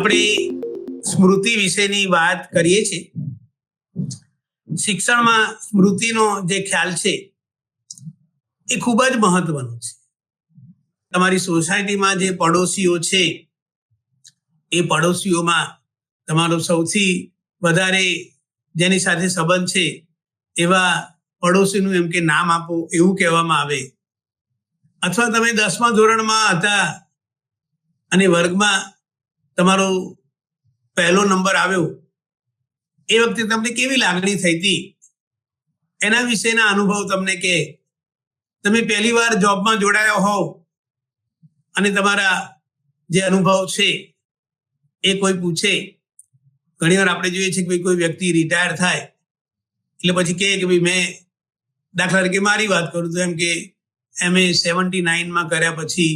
આપણે સ્મૃતિ વિશેની વાત કરીએ છીએ. શિક્ષણમાં સ્મૃતિનો જે ખ્યાલ છે એ ખૂબ જ મહત્વનો છે. તમારી સોસાયટીમાં જે પડોશીઓ છે એ પડોશીઓમાં તમારો સૌથી વધારે જેની સાથે સંબંધ છે એવા પડોશીનું એમ કે નામ આપો એવું કહેવામાં આવે. અથવા તમે 10મા ધોરણમાં હતા અને વર્ગમાં તમારો પહેલો નંબર આવ્યો એ વખતે તમને કેવી લાગણી થઈ હતી એના વિશેના અનુભવ તમને કે તમે પહેલી વાર જોબમાં જોડાયા હોવ અને તમારા જે અનુભવ છે એ કોઈ પૂછે. ઘણીવાર આપણે જોઈએ છીએ કે ભાઈ કોઈ વ્યક્તિ રિટાયર થાય એટલે પછી કહે કે ભાઈ મેં દાખલા તરીકે મારી વાત કરું તો એમ કે MA 79માં કર્યા પછી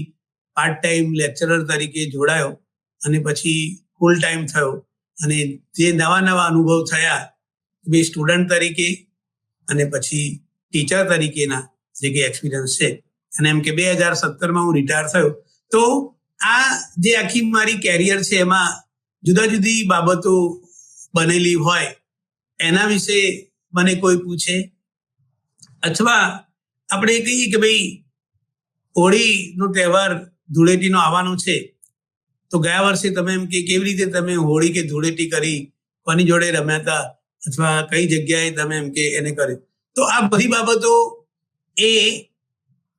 પાર્ટ ટાઈમ લેક્ચરર તરીકે જોડાયો અને પછી ફૂલ ટાઈમ થયો અને જે નવા અનુભવ થયા બે સ્ટુડન્ટ તરીકે અને પછી ટીચર તરીકેના જે કે એક્સપિરિયન્સ છે અને એમ કે 2017માં હું રિટાયર થયો. તો આ જે આખી મારી કેરિયર છે એમાં જુદા જુદી બાબતો બનેલી હોય એના વિશે મને કોઈ પૂછે. અથવા આપણે કહીએ કે ભાઈ હોળીનો તહેવાર ધૂળેટીનો આવવાનો છે તો ગયા વર્ષે તમે એમ કે કેવી રીતે તમે હોળી કે ધૂળેટી કરી, કોની જોડે રમ્યા હતા અથવા કઈ જગ્યાએ તમે એમ કે એને કર્યું. તો આ બધી બાબતો એ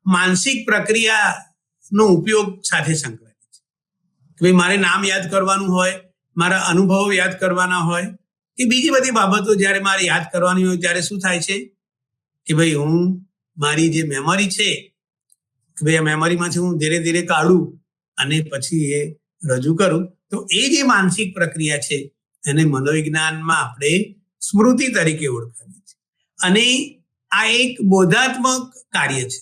માનસિક પ્રક્રિયાનો ઉપયોગ સાથે સંકળાયેલી છે. કે ભાઈ મારે નામ યાદ કરવાનું હોય, મારા અનુભવો યાદ કરવાના હોય કે બીજી બધી બાબતો જ્યારે મારે યાદ કરવાની હોય ત્યારે શું થાય છે કે ભાઈ હું મારી જે મેમરી છે કે ભાઈ આ મેમરીમાંથી હું ધીરે ધીરે કાઢું અને પછી એ રજૂ કરું. તો એ જે માનસિક પ્રક્રિયા છે એને મનોવિજ્ઞાનમાં આપણે સ્મૃતિ તરીકે ઓળખાવીએ છીએ. અને આ એક બોધાત્મક કાર્ય છે.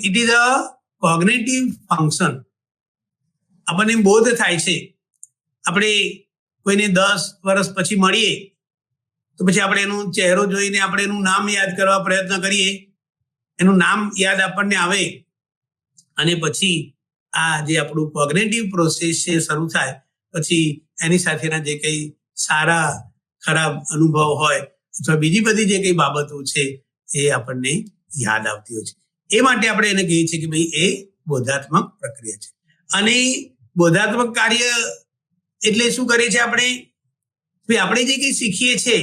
It is a cognitive function. આપણને બોધ થાય છે. આપણે કોઈને 10 વર્ષ પછી મળીએ તો પછી આપણે એનો ચહેરો જોઈને આપણે એનું નામ યાદ કરવા પ્રયત્ન કરીએ. એનું નામ યાદ આપણને આવે અને પછી આ જે આપણું કોગ્નેટિવ પ્રોસેસ છે શરૂ થાય પછી એની સાથેના જે કંઈ સારા ખરાબ અનુભવ હોય અથવા બીજી બધી જે કંઈ બાબતો છે એ આપણને યાદ આવતી હોય છે. એ માટે આપણે એને કહીએ છીએ કે ભાઈ એ બોધાત્મક પ્રક્રિયા છે. અને બોધાત્મક કાર્ય એટલે શું કરીએ છીએ આપણે જે કંઈ શીખીએ છીએ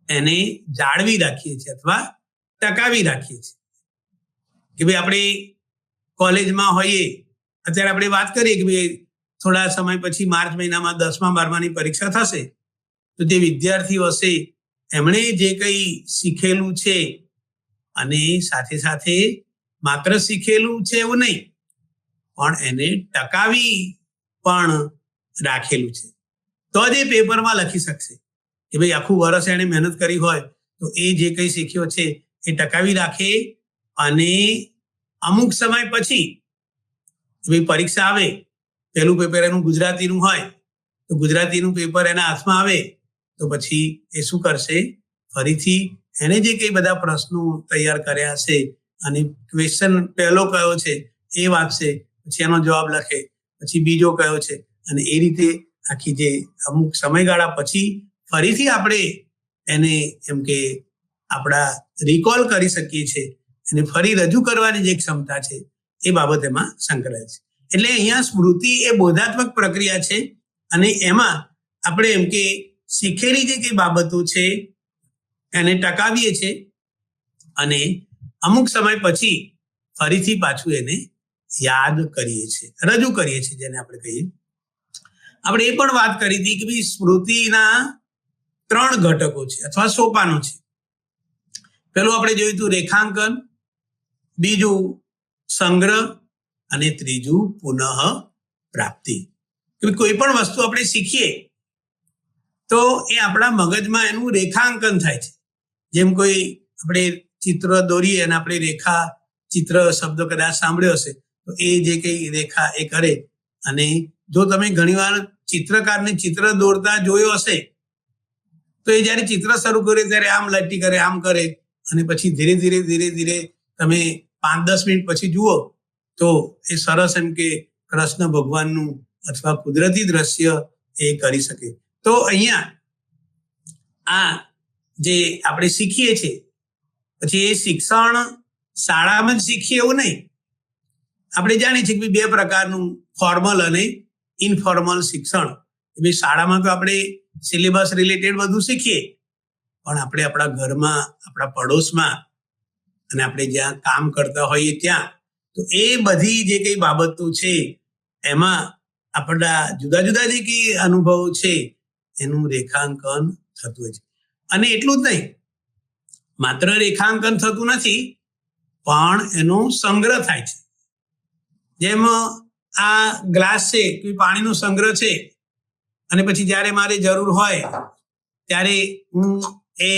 એને જાળવી રાખીએ છીએ અથવા ટકાવી રાખીએ છીએ. કે ભાઈ આપણે કોલેજમાં હોઈએ અત્યારે આપણે વાત કરીએ કે ભાઈ થોડા સમય પછી માર્ચ મહિનામાં 10મા 12માની પરીક્ષા થશે તો જે વિદ્યાર્થીઓ હશે એમણે જે કંઈ શીખેલું છે અને સાથે સાથે માત્ર શીખેલું છે એવું નહીં પણ એને ટકાવી પણ રાખેલું છે તો જ એ પેપરમાં લખી શકશે કે ભાઈ આખું વર્ષ એણે મહેનત કરી હોય તો એ જે કંઈ શીખ્યો છે એ ટકાવી રાખે અને અમુક સમય પછી ભાઈ પરીક્ષા આવે પહેલું પેપર એનું ગુજરાતીનું હોય તો ગુજરાતીનું પેપર એના હાથમાં આવે તો પછી એ શું કરશે ફરીથી એને જે કંઈ બધા પ્રશ્નો તૈયાર કર્યા હશે અને ક્વેશ્ચન પહેલો કયો છે એ વાંચશે પછી એનો જવાબ લખે પછી બીજો કયો છે અને એ રીતે આખી જે અમુક સમયગાળા પછી ફરીથી આપણે એને એમ કે આપણા રિકોલ કરી શકીએ છીએ અને ફરી રજૂ કરવાની જે ક્ષમતા છે એ બાબત એમાં સંકળાય છે. એટલે અહીંયા સ્મૃતિ એ બોધાત્મક પ્રક્રિયા છે અને એમાં આપણે એમ કે શીખેલી જે કંઈ બાબતો છે એને ટકાવીએ છીએ અને અમુક સમય પછી ફરીથી પાછું એને યાદ કરીએ છીએ, રજૂ કરીએ છીએ જેને આપણે કહીએ. આપણે એ પણ વાત કરી હતી કે ભાઈ સ્મૃતિના 3 ઘટકો છે અથવા સોપાનો છે. પેલું આપણે જોયું હતું રેખાંકન, બીજું સંગ્રહ અને ત્રીજું પુનઃ પ્રાપ્તિ. કોઈ પણ વસ્તુ આપણે શીખીએ તો એ આપણા મગજમાં એનું રેખાંકન થાય છે. જેમ કોઈ આપણે ચિત્ર દોરીએ અને આપણે રેખા ચિત્ર શબ્દ કદાચ સાંભળ્યો હશે તો એ જે કંઈ રેખા એ કરે અને જો તમે ઘણીવાર ચિત્રકારને ચિત્ર દોરતા જોયો હશે તો એ જ્યારે ચિત્ર શરૂ કરે ત્યારે આમ લટ્ટી કરે આમ કરે અને પછી ધીરે ધીરે તમે 5-10 મિનિટ પછી જુઓ તો એ સરસ એમ કે કૃષ્ણ ભગવાનનું અથવા કુદરતી દ્રશ્ય એ કરી શકે. તો અહીંયા આ જે આપણે શીખીએ છીએ પછી એ શિક્ષણ શાળામાં જ શીખીએ એવું નહીં. આપણે જાણીએ છીએ કે બે પ્રકારનું ફોર્મલ અને ઇનફોર્મલ શિક્ષણ. શાળામાં તો આપણે સિલેબસ રિલેટેડ બધું શીખીએ, પણ આપણે આપણા ઘરમાં, આપણા પડોશમાં અને આપણે જ્યાં કામ કરતા હોઈએ ત્યાં તો એ બધી જે કઈ બાબતો છે એમાં આપણા જુદા જુદા જે કઈ અનુભવો છે એનું રેખાંકન થતું હોય છે. અને એટલું જ નહીં, માત્ર રેખાંકન થતું નથી પણ એનો સંગ્રહ થાય છે. જેમ આ ગ્લાસ છે કે પાણીનો સંગ્રહ છે અને પછી જ્યારે મારે જરૂર હોય ત્યારે હું એ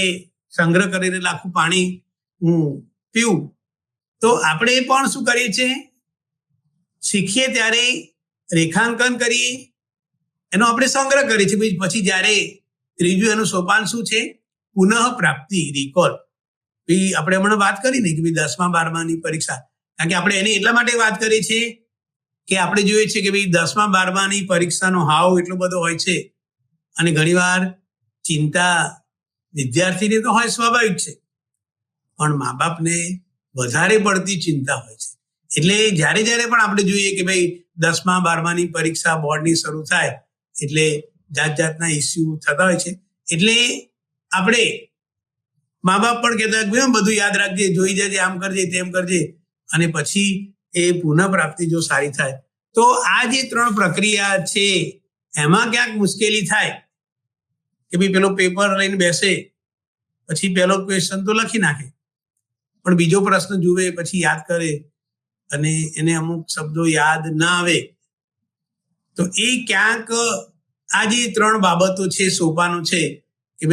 સંગ્રહ કરીને આખું પાણી હું પીવું. તો આપણે પણ શું કરીએ છીએ, શીખીએ ત્યારે રેખાંકન કરીએ, એનો આપણે સંગ્રહ કરીએ છીએ. પછી જ્યારે ત્રીજું એનું સોપાન શું છે, પુનઃ પ્રાપ્તિ, રિકોલ. આપણે હમણાં વાત કરી ને કે 10મા 12માની પરીક્ષા, કારણ કે આપણે એની એટલા માટે વાત કરીએ છીએ કે આપણે જોઈએ છીએ કે 10મા 12માની પરીક્ષાનો હાવ એટલો બધો હોય છે અને ઘણીવાર ચિંતા વિદ્યાર્થીને તો હોય, સ્વાભાવિક છે, પણ મા બાપને વધારે પડતી ચિંતા હોય છે. એટલે જ્યારે જ્યારે પણ આપણે જોઈએ કે 10મા 12માની પરીક્ષા બોર્ડની શરૂ થાય એટલે જાત જાતના ઇસ્યુ થતા હોય છે. એટલે આપણે મા બાપ પણ કહેતા બધું યાદ રાખજે, જોઈ જજે, આમ કરજે, તેમ કરજે, અને પછી એ પુનઃ પ્રાપ્તિ જો સારી થાય તો આ જે 3 પ્રક્રિયા છે એમાં ક્યાંક મુશ્કેલી થાય કે પેલો પેપર લઈને બેસે, પછી પહેલો ક્વેશ્ચન તો લખી નાખે પણ બીજો પ્રશ્ન જુએ, પછી યાદ કરે અને એને અમુક શબ્દો યાદ ના આવે. તો એ ક્યાંક આ જે 3 બાબતો છે, સોપાનો છે કે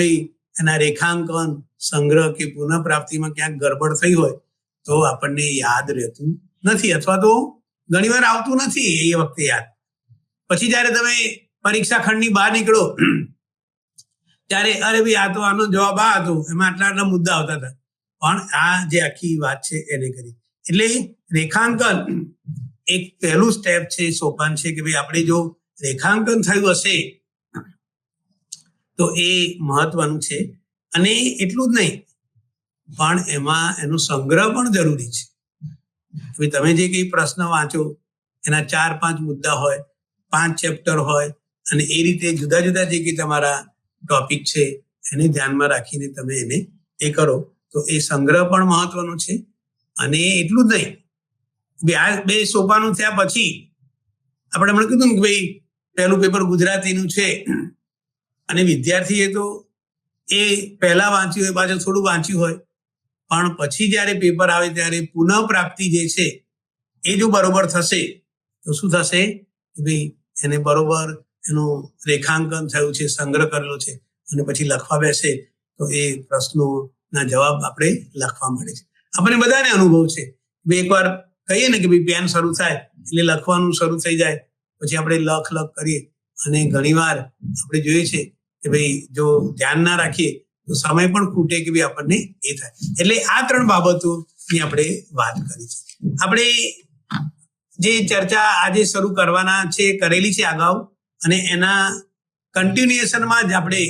એના રેખાંકન, સંગ્રહ કે પુનઃ પ્રાપ્તિમાં ક્યાંક ગડબડ થઈ હોય તો આપણને યાદ રહેતું નથી અથવા તો ઘણીવાર આવતું નથી એ વખતે યાદ. પછી જ્યારે તમે પરીક્ષા ખંડની બહાર નીકળો ત્યારે અરે આ તો આનો જવાબ આ હતો, એમાં આટલા આટલા મુદ્દા આવતા હતા, પણ આ જે આખી વાત છે એને કરી. એટલે રેખાંકન એક પહેલું સ્ટેપ છે, સોપાન છે કે આપણે જો રેખાંકન થયું હશે તો એ મહત્વનું છે. અને એટલું જ નહીં પણ એમાં એનો સંગ્રહ પણ જરૂરી છે. તમે જે કઈ પ્રશ્ન વાંચો એના 4-5 મુદ્દા હોય, 5 ચેપ્ટર હોય અને એ રીતે જુદા જુદા જે કઈ તમારા ટોપિક છે એને ધ્યાનમાં રાખીને તમે એને એ કરો તો એ સંગ્રહ પણ મહત્વનો છે. અને એટલું જ નહીં, આ 2 સોપાનો થયા પછી આપણે હમણાં કીધું ને કે પહેલું પેપર ગુજરાતીનું છે અને વિદ્યાર્થીએ તો એ પહેલા વાંચ્યું હોય, પાછળ થોડું વાંચ્યું હોય, પણ પછી જ્યારે પેપર આવે ત્યારે પુનઃ પ્રાપ્તિ જે છે એ જો બરોબર થશે તો શું થશે કે એને બરોબર એનું રેખાંકન થયું છે, સંગ્રહ કરેલો છે અને પછી લખવા બેસે તો એ પ્રશ્નોના જવાબ આપણે લખવા મળે છે. આપણને બધાને અનુભવ છે. એકવાર કહીએ ને કે પેન શરૂ થાય એટલે લખવાનું શરૂ થઈ જાય, પછી આપણે લખ કરીએ અને ઘણીવાર આપણે જોઈએ છે કે જો ધ્યાન ના રાખીએ તો સમય પણ ખૂટે કે આપણને એ થાય. એટલે આ 3 બાબતોની આપણે વાત કરી છે. આપણે જે ચર્ચા આજે શરૂ કરવાના છે, કરેલી છે અગાઉ, અને એના કન્ટિન્યુએશનમાં જ આપણે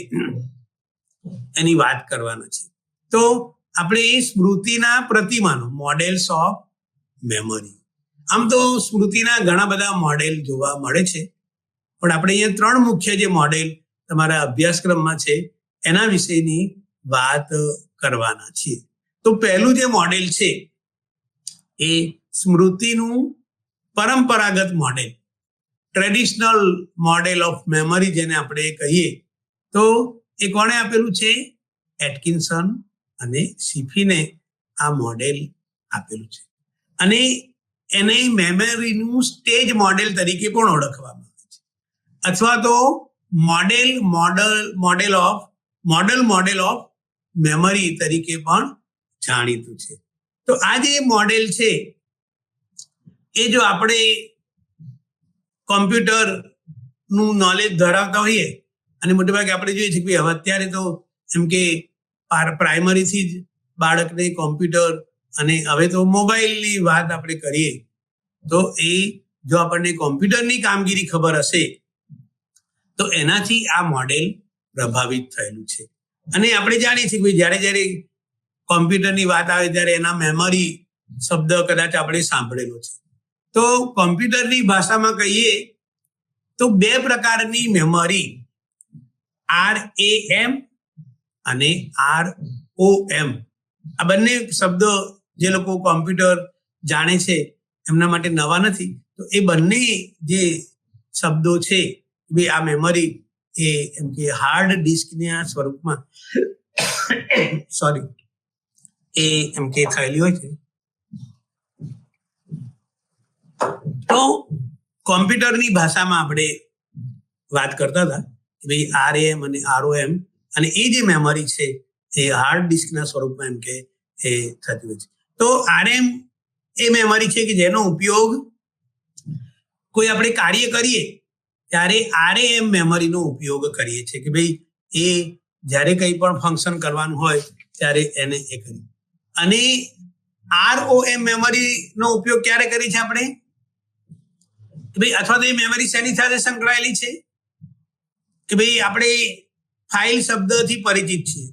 એની વાત કરવાના છે. તો આપણે સ્મૃતિના પ્રતિમાનો, મોડેલ્સ ઓફ મેમરી. આમ તો સ્મૃતિના ઘણા બધા મોડેલ જોવા મળે છે, પણ આપણે અહીંયા 3 મુખ્ય જે મોડેલ તમારા અભ્યાસક્રમમાં છે એના વિશેની વાત કરવાના છીએ. તો પહેલું જે મોડેલ છે એ સ્મૃતિનું પરંપરાગત model, traditional model of memory જેને આપણે કહીએ, તો એ કોણે આપેલું છે? એટકિન્સન અને શિફીને આ મોડેલ આપેલું છે. અને એને મેમરીનું સ્ટેજ મોડેલ તરીકે પણ ઓળખવામાં આવે છે, અથવા તો મોડેલ ઓફ મેમરી તરીકે પણ જાણીતું છે. તો આ જે મોડેલ છે એ જો આપણે કોમ્પ્યુટરનું નોલેજ ધરાવતા હોઈએ, અને મોટેભાગે આપણે જોઈએ છીએ કે હવે અત્યારે તો એમ કે પ્રાઇમરીથી જ બાળકને કોમ્પ્યુટર અને હવે તો મોબાઈલની વાત આપણે કરીએ તો એ જો આપણને કોમ્પ્યુટરની કામગીરી ખબર હશે તો એનાથી આ મોડેલ પ્રભાવિત થયેલું છે. અને આપણે જાણીએ છીએ કે જ્યારે જ્યારે કોમ્પ્યુટરની વાત આવે ત્યારે એના મેમરી શબ્દ કદાચ આપણે સાંભળેલો છે. તો કોમ્પ્યુટરની ભાષામાં કહીએ તો બે પ્રકારની મેમરી RAM અને ROM, આ બંને શબ્દો જે લોકો કોમ્પ્યુટર જાણે છે એમના માટે નવા નથી. તો એ બંને જે શબ્દો છે આ મેમરી એ એમ કે હાર્ડ ડિસ્કના સ્વરૂપમાં એ એમ કે થયેલી હોય છે. તો કોમ્પ્યુટરની ભાષામાં આપણે વાત કરતા હતા કે ભાઈ RAM અને ROM અને એ જે મેમરી છે એ હાર્ડ ડિસ્કના સ્વરૂપમાં એમ કે એ થતી હોય છે. તો RM એ મેમરી છે કે જેનો ઉપયોગ કોઈ આપણે કાર્ય કરીએ ત્યારે RAM મેમરીનો ઉપયોગ કરીએ છીએ કે ભાઈ એ જ્યારે કંઈ પણ ફંક્શન કરવાનું હોય ત્યારે એને એ કરીએ. અને ROM મેમરીનો ઉપયોગ ક્યારે કરીએ છીએ આપણે કે ભાઈ અથવા તો એ મેમરી શેની સાથે સંકળાયેલી છે કે ભાઈ આપણે ફાઇલ શબ્દથી પરિચિત છીએ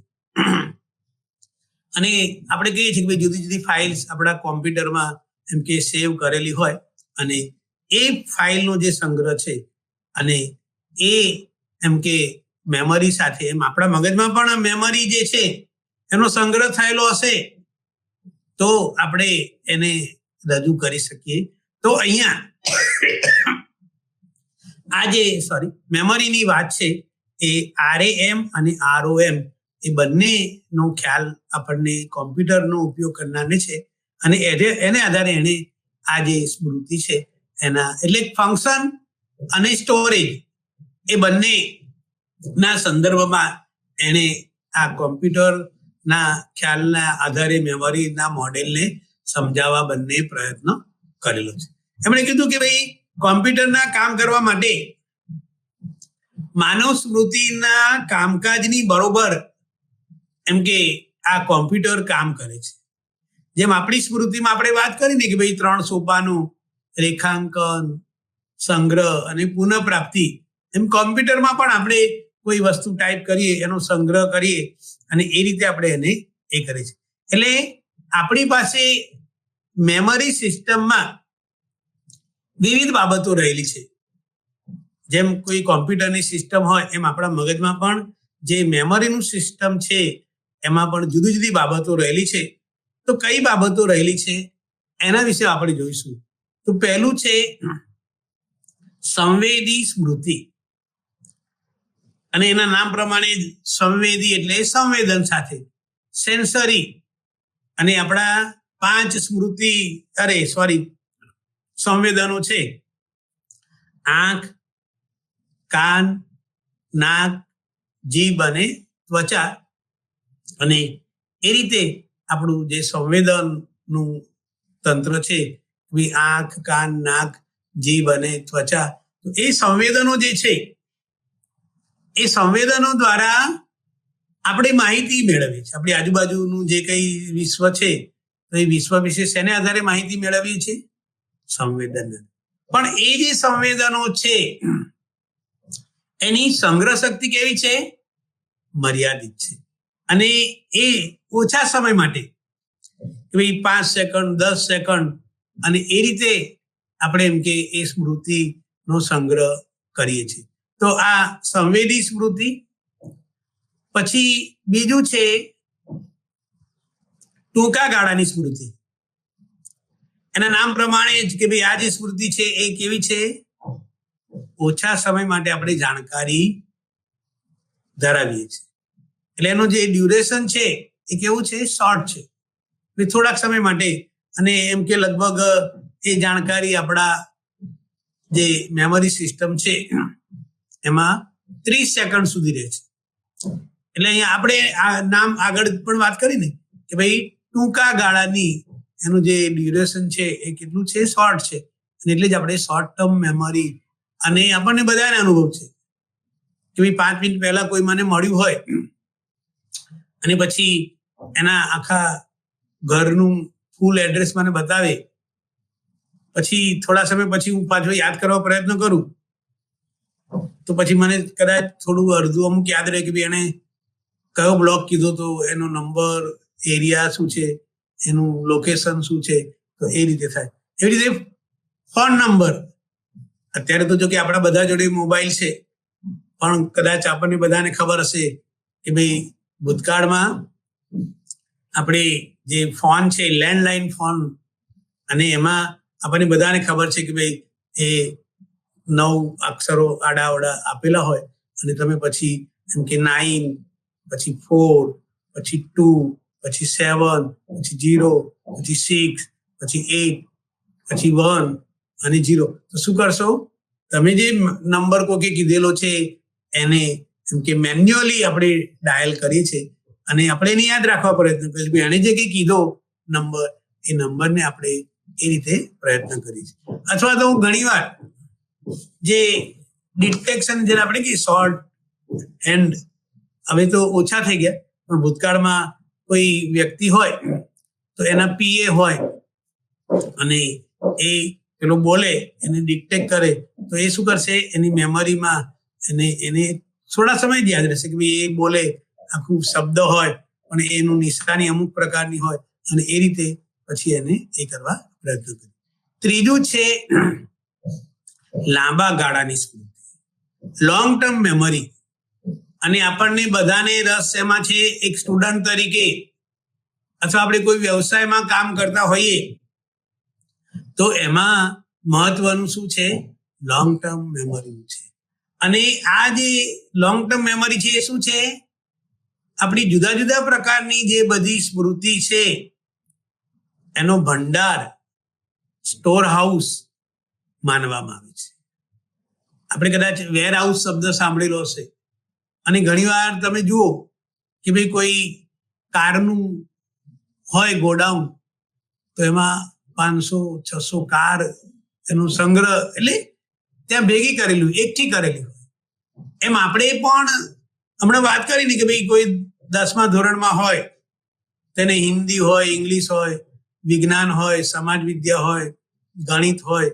અને આપણે કહીએ છીએ કે ભાઈ જુદી જુદી ફાઇલ્સ આપણા કોમ્પ્યુટરમાં એમ કે સેવ કરેલી હોય અને એ ફાઇલનો જે સંગ્રહ છે અને એ એમ કે મેમરી સાથે એમ આપણા મગજમાં પણ મેમરી જે છે એનો સંગ્રહ થયેલો હશે તો આપણે એને રજૂ કરી શકીએ. તો અહીંયા આ જે મેમરીની વાત છે એ RAM અને ROM એ બંનેનો ખ્યાલ આપણને કોમ્પ્યુટરનો ઉપયોગ કરનારને છે અને એને આધારે એને આ જે સ્મૃતિ છે એના એટલે ફંક્શન અને સ્ટોરેજ એ બંનેના સંદર્ભમાં એને આ કોમ્પ્યુટરના ખ્યાલના આધારે મેમરીના મોડેલને સમજાવવા બંને પ્રયત્ન કરેલો છે. એમણે કીધું કે ભાઈ કોમ્પ્યુટરના કામ કરવા માટે માનવ સ્મૃતિના કામકાજની બરોબર એમ કે આ કોમ્પ્યુટર કામ કરે છે. જેમ આપણી સ્મૃતિમાં આપણે વાત કરી ને કે ભાઈ 3 સોપાનું રેખાંકન, સંગ્રહ અને પુનઃપ્રાપ્તિ, એમ કોમ્પ્યુટરમાં પણ આપણે કોઈ વસ્તુ ટાઈપ કરીએ એનો સંગ્રહ કરીએ અને એ રીતે આપણે એને એ કરીએ છીએ. એટલે આપણી પાસે મેમરી સિસ્ટમમાં વિવિધ બાબતો રહેલી છે. જેમ કોઈ કોમ્પ્યુટરની સિસ્ટમ હોય એમ આપણા મગજમાં પણ જે મેમરીનું સિસ્ટમ છે એમાં પણ જુદી જુદી બાબતો રહેલી છે. તો કઈ બાબતો રહેલી છે એના વિશે આપણે જોઈશું. તો પહેલું છે સંવેદી સ્મૃતિ, અને એના નામ પ્રમાણે જ સંવેદી એટલે સંવેદન સાથે, સેન્સરી. અને આપણા 5 સંવેદનો છે: આંખ, કાન, નાક, જીભ અને ત્વચા. અને એ રીતે આપણું જે સંવેદનનું તંત્ર છે આંખ, કાન, નાક, જીભ અને ત્વચા, તો એ સંવેદનો જે છે એ સંવેદનો દ્વારા આપણે માહિતી મેળવીએ છીએ. આપણી આજુબાજુનું જે કંઈ વિશ્વ છે તો એ વિશ્વ વિશે શેને આધારે માહિતી મેળવીએ છીએ? સંવેદન. પણ એ જે સંવેદનો છે એની સંગ્રહ શક્તિ કેવી છે? મર્યાદિત છે. અને એ ઓછા સમય માટે 5 સેકન્ડ, 10 સેકન્ડ અને એ રીતે આપણે એમ કે એ સ્મૃતિનો સંગ્રહ કરીએ છીએ. તો આ સંવેદી સ્મૃતિ. પછી બીજું છે ટૂંકા ગાળાની સ્મૃતિ. એના નામ પ્રમાણે જ કે ભાઈ આ જે સ્મૃતિ છે એ કેવી છે? ઓછા સમય માટે આપણે જાણકારી ધરાવીએ છીએ. એટલે એનું જે ડ્યુરેશન છે એ કેવું છે? શોર્ટ છે. થોડાક સમય માટે, અને એમ કે લગભગ એ જાણકારી આપણા જે મેમરી સિસ્ટમ છે એમાં 30 સેકન્ડ સુધી રહે છે. એટલે અહીંયા આપણે આ નામ આગળ પણ વાત કરી ને કે ભાઈ ટૂંકા ગાળાની એનું જે ડ્યુરેશન છે એ કેટલું છે? શોર્ટ છે. અને એટલે જ આપણે શોર્ટ ટર્મ મેમરી, અને આપણને બધાને અનુભવ છે કે ભાઈ 5 મિનિટ પહેલા કોઈ મને મળ્યું હોય અને પછી એના આખા ઘરનું ફૂલ એડ્રેસ મને બતાવે, પછી થોડા સમય પછી હું પાછો યાદ કરવા પ્રયત્ન કરું તો પછી મને કદાચ થોડું અડધું અમુક યાદ રહે કે ભાઈ એને કયો બ્લોક કીધો તો એનો નંબર, એરિયા શું છે, એનું લોકેશન શું છે, તો એ રીતે થાય. એવી રીતે ફોન નંબર, અત્યારે તો જો કે આપણા બધા જોડે મોબાઈલ છે, પણ કદાચ આપણને બધાને ખબર હશે કે ભાઈ ભૂતકાળમાં આપણે જે ફોન છે લેન્ડલાઇન ફોન, અને એમાં આપણને બધાને ખબર છે કે ભાઈ એ 9 અક્ષરો આડાઅવળા આપેલા હોય અને તમે પછી એમ કે 9, પછી 4, પછી 2, પછી 7, પછી 0, પછી 6, પછી 8, પછી 1 અને 0. તો શું કરશો તમે? જે નંબર કોકે કીધેલો છે એને એમ કે મેન્યુઅલી આપણે ડાયલ કરીએ છીએ અને આપણે એને યાદ રાખવા પ્રયત્ન કરીએ છીએ. એને જે કંઈ કીધો નંબર, એ નંબરને આપણે એ રીતે પ્રયત્ન કરીએ છીએ. અથવા તો ઘણીવાર જે ડિટેક્શન જેને આપણે કે શોર્ટ હેન્ડ, હવે તો ઓછા થઈ ગયા, પણ ભૂતકાળમાં કોઈ વ્યક્તિ હોય તો એના પીએ હોય અને એ પેલો બોલે એને ડિક્ટેટ કરે તો એ શું કરશે, એની મેમરીમાં એને થોડા સમય જ યાદ રહેશે કે ભાઈ એ બોલે આખું શબ્દ હોય પણ એનું નિશાની અમુક પ્રકારની હોય અને એ રીતે પછી એને એ કરવા પ્રયત્ન કરે. ત્રીજું છે લાંબા ગાળાની સ્મૃતિ, લોંગ ટર્મ મેમરી. અને આપણને બધાને રસ એમાં છે. એક સ્ટુડન્ટ તરીકે અથવા આપણે કોઈ વ્યવસાયમાં કામ કરતા હોઈએ તો એમાં મહત્વનું શું છે? લોંગ ટર્મ મેમરી છે. અને આ જે લોંગ ટર્મ મેમરી છે એ શું છે? આપણી જુદા જુદા પ્રકારની જે બધી સ્મૃતિ છે એનો ભંડાર, સ્ટોર હાઉસ માનવામાં આવે છે. આપણે કદાચ વેર હાઉસ શબ્દ સાંભળેલો હશે. અને ઘણીવાર તમે જુઓ કે ભાઈ કોઈ કારનું હોય ગોડાઉન, તો એમાં 500-600 કાર એનો સંગ્રહ, એટલે ત્યાં ભેગી કરેલું, એકઠી કરેલી હોય. એમ આપણે પણ હમણાં વાત કરી ને કે ભાઈ કોઈ 10મા ધોરણમાં હોય, તેને હિન્દી હોય, ઇંગ્લિશ હોય, વિજ્ઞાન હોય, સમાજ વિદ્યા હોય, ગણિત હોય,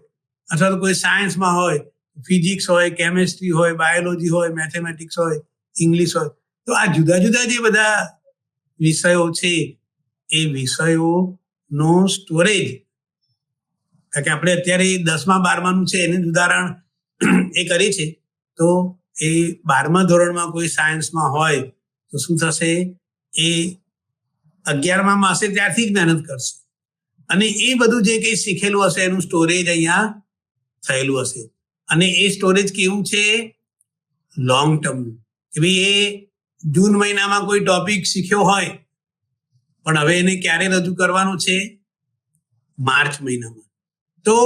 અથવા તો કોઈ સાયન્સમાં હોય, ફિઝિક્સ હોય, કેમેસ્ટ્રી હોય, બાયોલોજી હોય, મેથેમેટિક્સ હોય, ઇંગ્લિશ હોય. તો આ જુદા જુદા જે બધા વિષયો છે એ વિષયોનો સ્ટોરેજ, કારણ કે આપણે અત્યારે 10મા 12માનું છે એનું ઉદાહરણ એ કરી છે, તો એ 12મા ધોરણમાં કોઈ સાયન્સમાં હોય તો શું થશે? એ 11મામાં હશે ત્યારથી જ મહેનત કરશે અને એ બધું જે કંઈ શીખેલું હશે એનું સ્ટોરેજ અહીંયા થયેલું હશે. અને એ સ્ટોરેજ કેવું છે? Long term. કે ભાઈ એ જૂન મહિનામાં કોઈ ટોપિક શીખ્યો હોય પણ હવે એને ક્યારે રજૂ કરવાનો છે? માર્ચ મહિનામાં. તો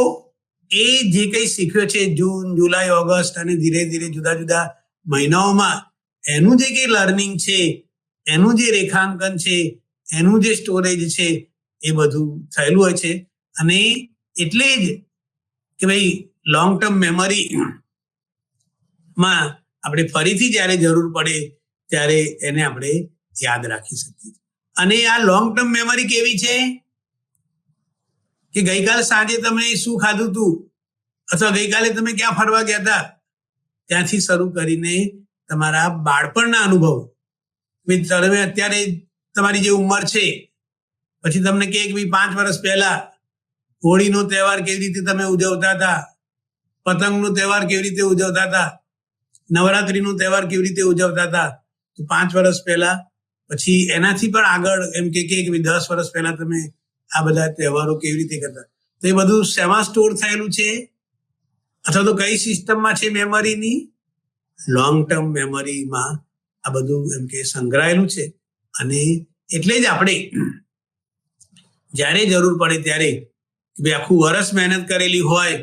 એ જે કંઈ શીખ્યો છે જૂન, જુલાઈ, ઓગસ્ટ અને ધીરે ધીરે જુદા જુદા મહિનાઓમાં એનું જે કંઈ લર્નિંગ છે, એનું જે રેખાંકન છે, એનું જે સ્ટોરેજ છે એ બધું થયેલું હોય છે. અને એટલે જ કે ભાઈ લોંગ ટર્મ મેમરીમાં આપણે ફરીથી જ્યારે જરૂર પડે ત્યારે એને આપણે યાદ રાખી શકીએ. અને આ લોંગ ટર્મ મેમરી કેવી છે કે ગઈકાલે સાંજે તમે શું ખાધું હતું અથવા ગઈકાલે તમે ક્યાં ફરવા ગયા હતા ત્યાંથી શરૂ કરીને તમારા બાળપણના અનુભવ, તમે અત્યારે તમારી જે ઉંમર છે પછી તમને કહે કે ભાઈ 5 વર્ષ પહેલા હોળીનો તહેવાર કેવી રીતે તમે ઉજવતા હતા, પતંગનો તહેવાર કેવી રીતે ઉજવતા હતા, નવરાત્રીનો તહેવાર કેવી રીતે ઉજવતા હતા. તો 5 વર્ષ પહેલા, પછી એનાથી પણ આગળ એમ કે 10 વર્ષ પહેલા તમે આ બધા તહેવારો કેવી રીતે કરતા. તો એ બધું શેમાં સ્ટોર થયેલું છે અથવા તો કઈ સિસ્ટમમાં છે મેમરીની? લોંગ ટર્મ મેમરીમાં આ બધું એમ કે સંગ્રહાયેલું છે. અને એટલે જ આપણે જ્યારે જરૂર પડે ત્યારે ભાઈ આખું વર્ષ મહેનત કરેલી હોય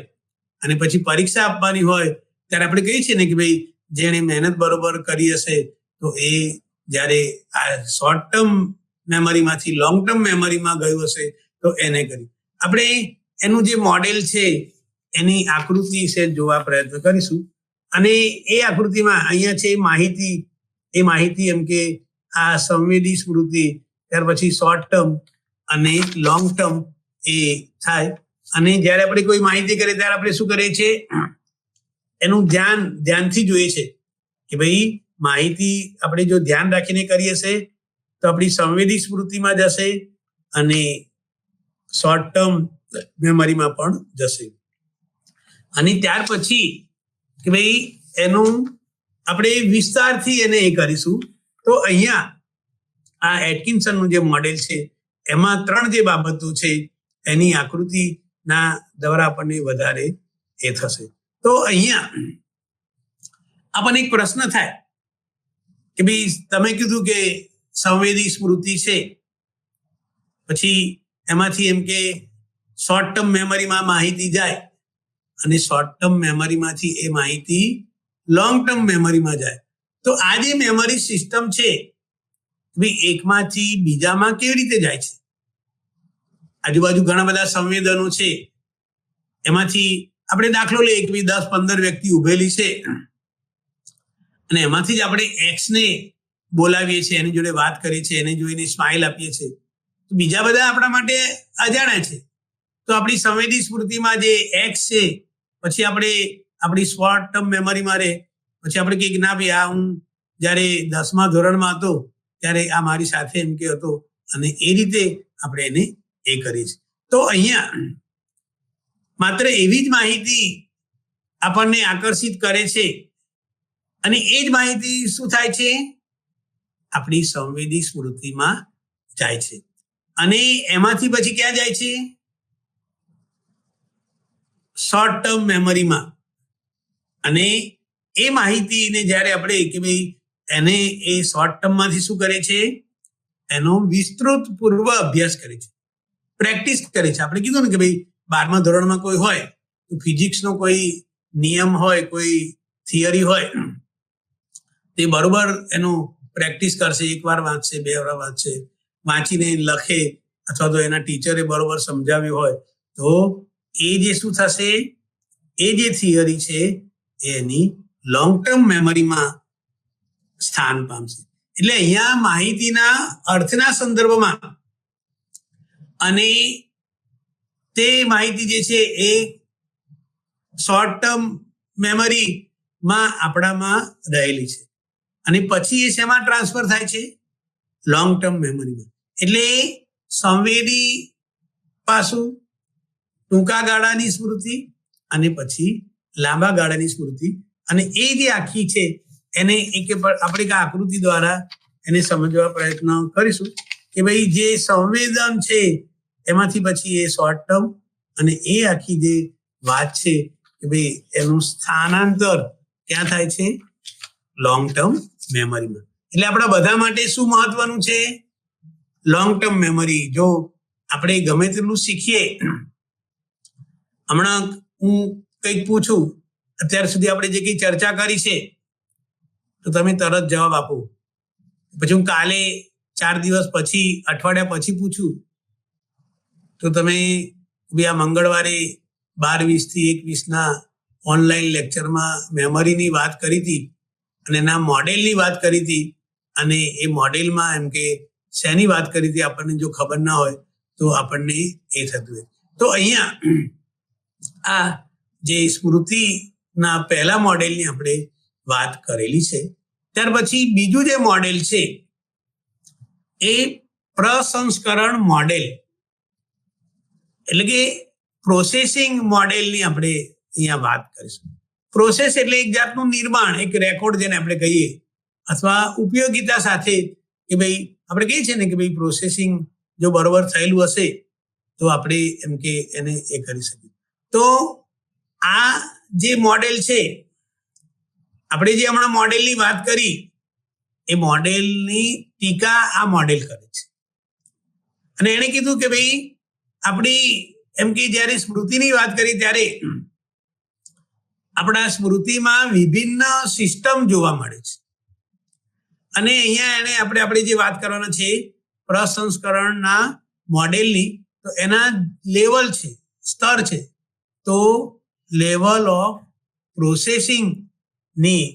અને પછી પરીક્ષા આપવાની હોય ત્યારે આપણે કહીએ છીએ ને કે ભાઈ જેણે મહેનત બરોબર કરી હશે તો એ જ્યારે આ શોર્ટ ટર્મ મેમરીમાંથી લોંગ ટર્મ મેમરીમાં ગયું હશે તો એને કરી. આપણે એનું જે મોડેલ છે એની આકૃતિ છે જોવા પ્રયત્ન કરીશું. અને એ આકૃતિમાં અહીંયા છે માહિતી, એ માહિતી એમ કે આ સંવેદી સ્મૃતિ, ત્યાર પછી શોર્ટ ટર્મ અને લોંગ ટર્મ એ થાય. અને જ્યારે આપણે કોઈ માહિતી કરીએ ત્યારે આપણે શું કરીએ છીએ, એનું ધ્યાનથી જોઈએ છે કે ભાઈ માહિતી આપણે જો ધ્યાન રાખીને કરીએ છે તો આપણી સંવેદી સ્મૃતિમાં જશે અને શોર્ટ ટર્મ મેમરીમાં પણ જશે. અને ત્યાર પછી કે ભાઈ એનું આપણે વિસ્તારથી એને એ કરીશું. તો અહીંયા આ એટકિન્સનનું જે મોડેલ છે એમાં 3 જે બાબતો છે એની આકૃતિના દ્વારા આપણને વધારે એ થશે. તો અહીંયા આપણને એક પ્રશ્ન થાય કે ભાઈ તમે કીધું કે સંવેદી સ્મૃતિ છે, પછી એમાંથી એમ કે શોર્ટ ટર્મ મેમરીમાં માહિતી જાય અને શોર્ટ ટર્મ મેમરીમાંથી એ માહિતી લોંગ ટર્મ મેમરીમાં જાય. તો આ જે મેમરી સિસ્ટમ છે ભાઈ એકમાંથી બીજામાં કેવી રીતે જાય છે? આજુબાજુ ઘણા બધા સંવેદનો છે, એમાંથી આપણે દાખલો લઈએ કે 10-15 વ્યક્તિ ઉભેલી છે અને એમાંથી જ આપણે એક્સ ને બોલાવીએ છીએ, એની જોડે વાત કરીએ છીએ, એને જોઈને સ્માઇલ આપીએ છીએ. તો બીજા બધા આપણા માટે અજાણ્યા છે. તો આપણી સંવેદી સ્મૃતિમાં જે એક્સ છે પછી આપણે આપણી શોર્ટ ટર્મ મેમરીમાં રહે. પછી આપણે કહીએ કે ના ભાઈ આ હું જ્યારે 10મા ધોરણમાં હતો ત્યારે આ મારી સાથે એમ કે હતો, અને એ રીતે આપણે એને એ કરીએ છીએ. તો અહીંયા માત્ર એવી જ માહિતી આપણને આકર્ષિત કરે છે અને એ જ માહિતી શું થાય છે, આપણી સંવેદી સ્મૃતિમાં જાય છે. અને એમાંથી પછી ક્યાં જાય છે? શોર્ટ ટર્મ મેમરીમાં. અને એ માહિતીને જ્યારે આપણે કે ભાઈ એને એ શોર્ટ ટર્મમાંથી શું કરે છે, એનો વિસ્તૃત પૂર્વ અભ્યાસ કરે છે, પ્રેક્ટિસ કરે છે. આપણે કીધું ને કે ભાઈ 12મા ધોરણમાં કોઈ હોય તો ફિઝિક્સનો કોઈ નિયમ હોય, કોઈ થિયરી હોય, તે બરોબર એનું પ્રેક્ટિસ કરશે. 1 વાર વાંચશે, 2 વાર વાંચશે, વાંચીને લખે, અથવા તો એના ટીચરે બરોબર સમજાવ્યું હોય તો એ જે શું થશે, એ જે થિયરી છે એની લોંગ ટર્મ મેમરીમાં સ્થાન પામશે. એટલે અહીંયા માહિતીના અર્થના સંદર્ભમાં અને તે માહિતી જે છે એ શોર્ટ ટર્મ મેમરીમાં આપણામાં રહેલી છે અને પછી એ શેમાં ટ્રાન્સફર થાય છે, લોંગ ટર્મ મેમરીમાં. એટલે સંવેદી પાસું, ટૂંકા ગાળાની સ્મૃતિ અને પછી લાંબા ગાળાની સ્મૃતિ. અને એ જે આખી છે એને એક આપણે આકૃતિ દ્વારા એને સમજવા પ્રયત્ન કરીશું કે ભાઈ જે સંવેદન છે એમાંથી પછી એ શોર્ટ ટર્મ અને એ આખી જે વાત છે કે ભાઈ એનું સ્થાનાંતર ક્યાં થાય છે, લોંગ ટર્મ મેમરીમાં. એટલે આપણા બધા માટે શું મહત્વનું છે, લોંગ ટર્મ મેમરી. જો આપણે ગમે તેટલું શીખીએ, હમણાં હું કંઈક પૂછું, અત્યાર સુધી આપણે જે કંઈ ચર્ચા કરી છે તો તમે તરત જવાબ આપો. પછી હું કાલે 4 દિવસ પછી, અઠવાડિયા પછી પૂછું તો તમે આ મંગળવારે 12:20 થી 1:20 ઓનલાઈન લેક્ચરમાં મેમરીની વાત કરી હતી અને એના મોડેલની વાત કરી હતી, અને એ મોડેલમાં એમ કે શેની વાત કરી હતી આપણને જો ખબર ના હોય તો આપણને એ થતું હોય. તો અહીંયા આ જે સ્મૃતિના પહેલા મોડેલની આપણે વાત કરેલી છે. ત્યાર પછી બીજું જે મોડેલ છે એ પ્રસંસ્કરણ મોડેલ, એટલે કે પ્રોસેસિંગ મોડેલની આપણે અહીંયા વાત કરીશું. પ્રોસેસ એટલે એક જાતનું નિર્માણ, એક રેકોર્ડ જેને આપણે કહીએ, અથવા ઉપયોગિતા સાથે કે ભાઈ આપણે કહીએ છીએ ને કે ભાઈ પ્રોસેસિંગ જો બરોબર થયેલું હશે તો આપણે એમ કે એને એ કરી શકીએ. તો આ જે મોડેલ છે, આપણે જે હમણાં મોડેલની વાત કરી, એ મોડેલની ટીકા આ મોડેલ કરે છે. અને એને કીધું કે ભાઈ આપણી એમ કે જ્યારે સ્મૃતિની વાત કરી ત્યારે આપણા સ્મૃતિમાં વિભિન્ન સિસ્ટમ જોવા મળે છે. અને અહીંયા એને આપણે જે વાત કરવાના છે પ્રસંસ્કરણના મોડેલની, તો એના લેવલ છે, સ્તર છે. તો લેવલ ઓફ પ્રોસેસિંગ ની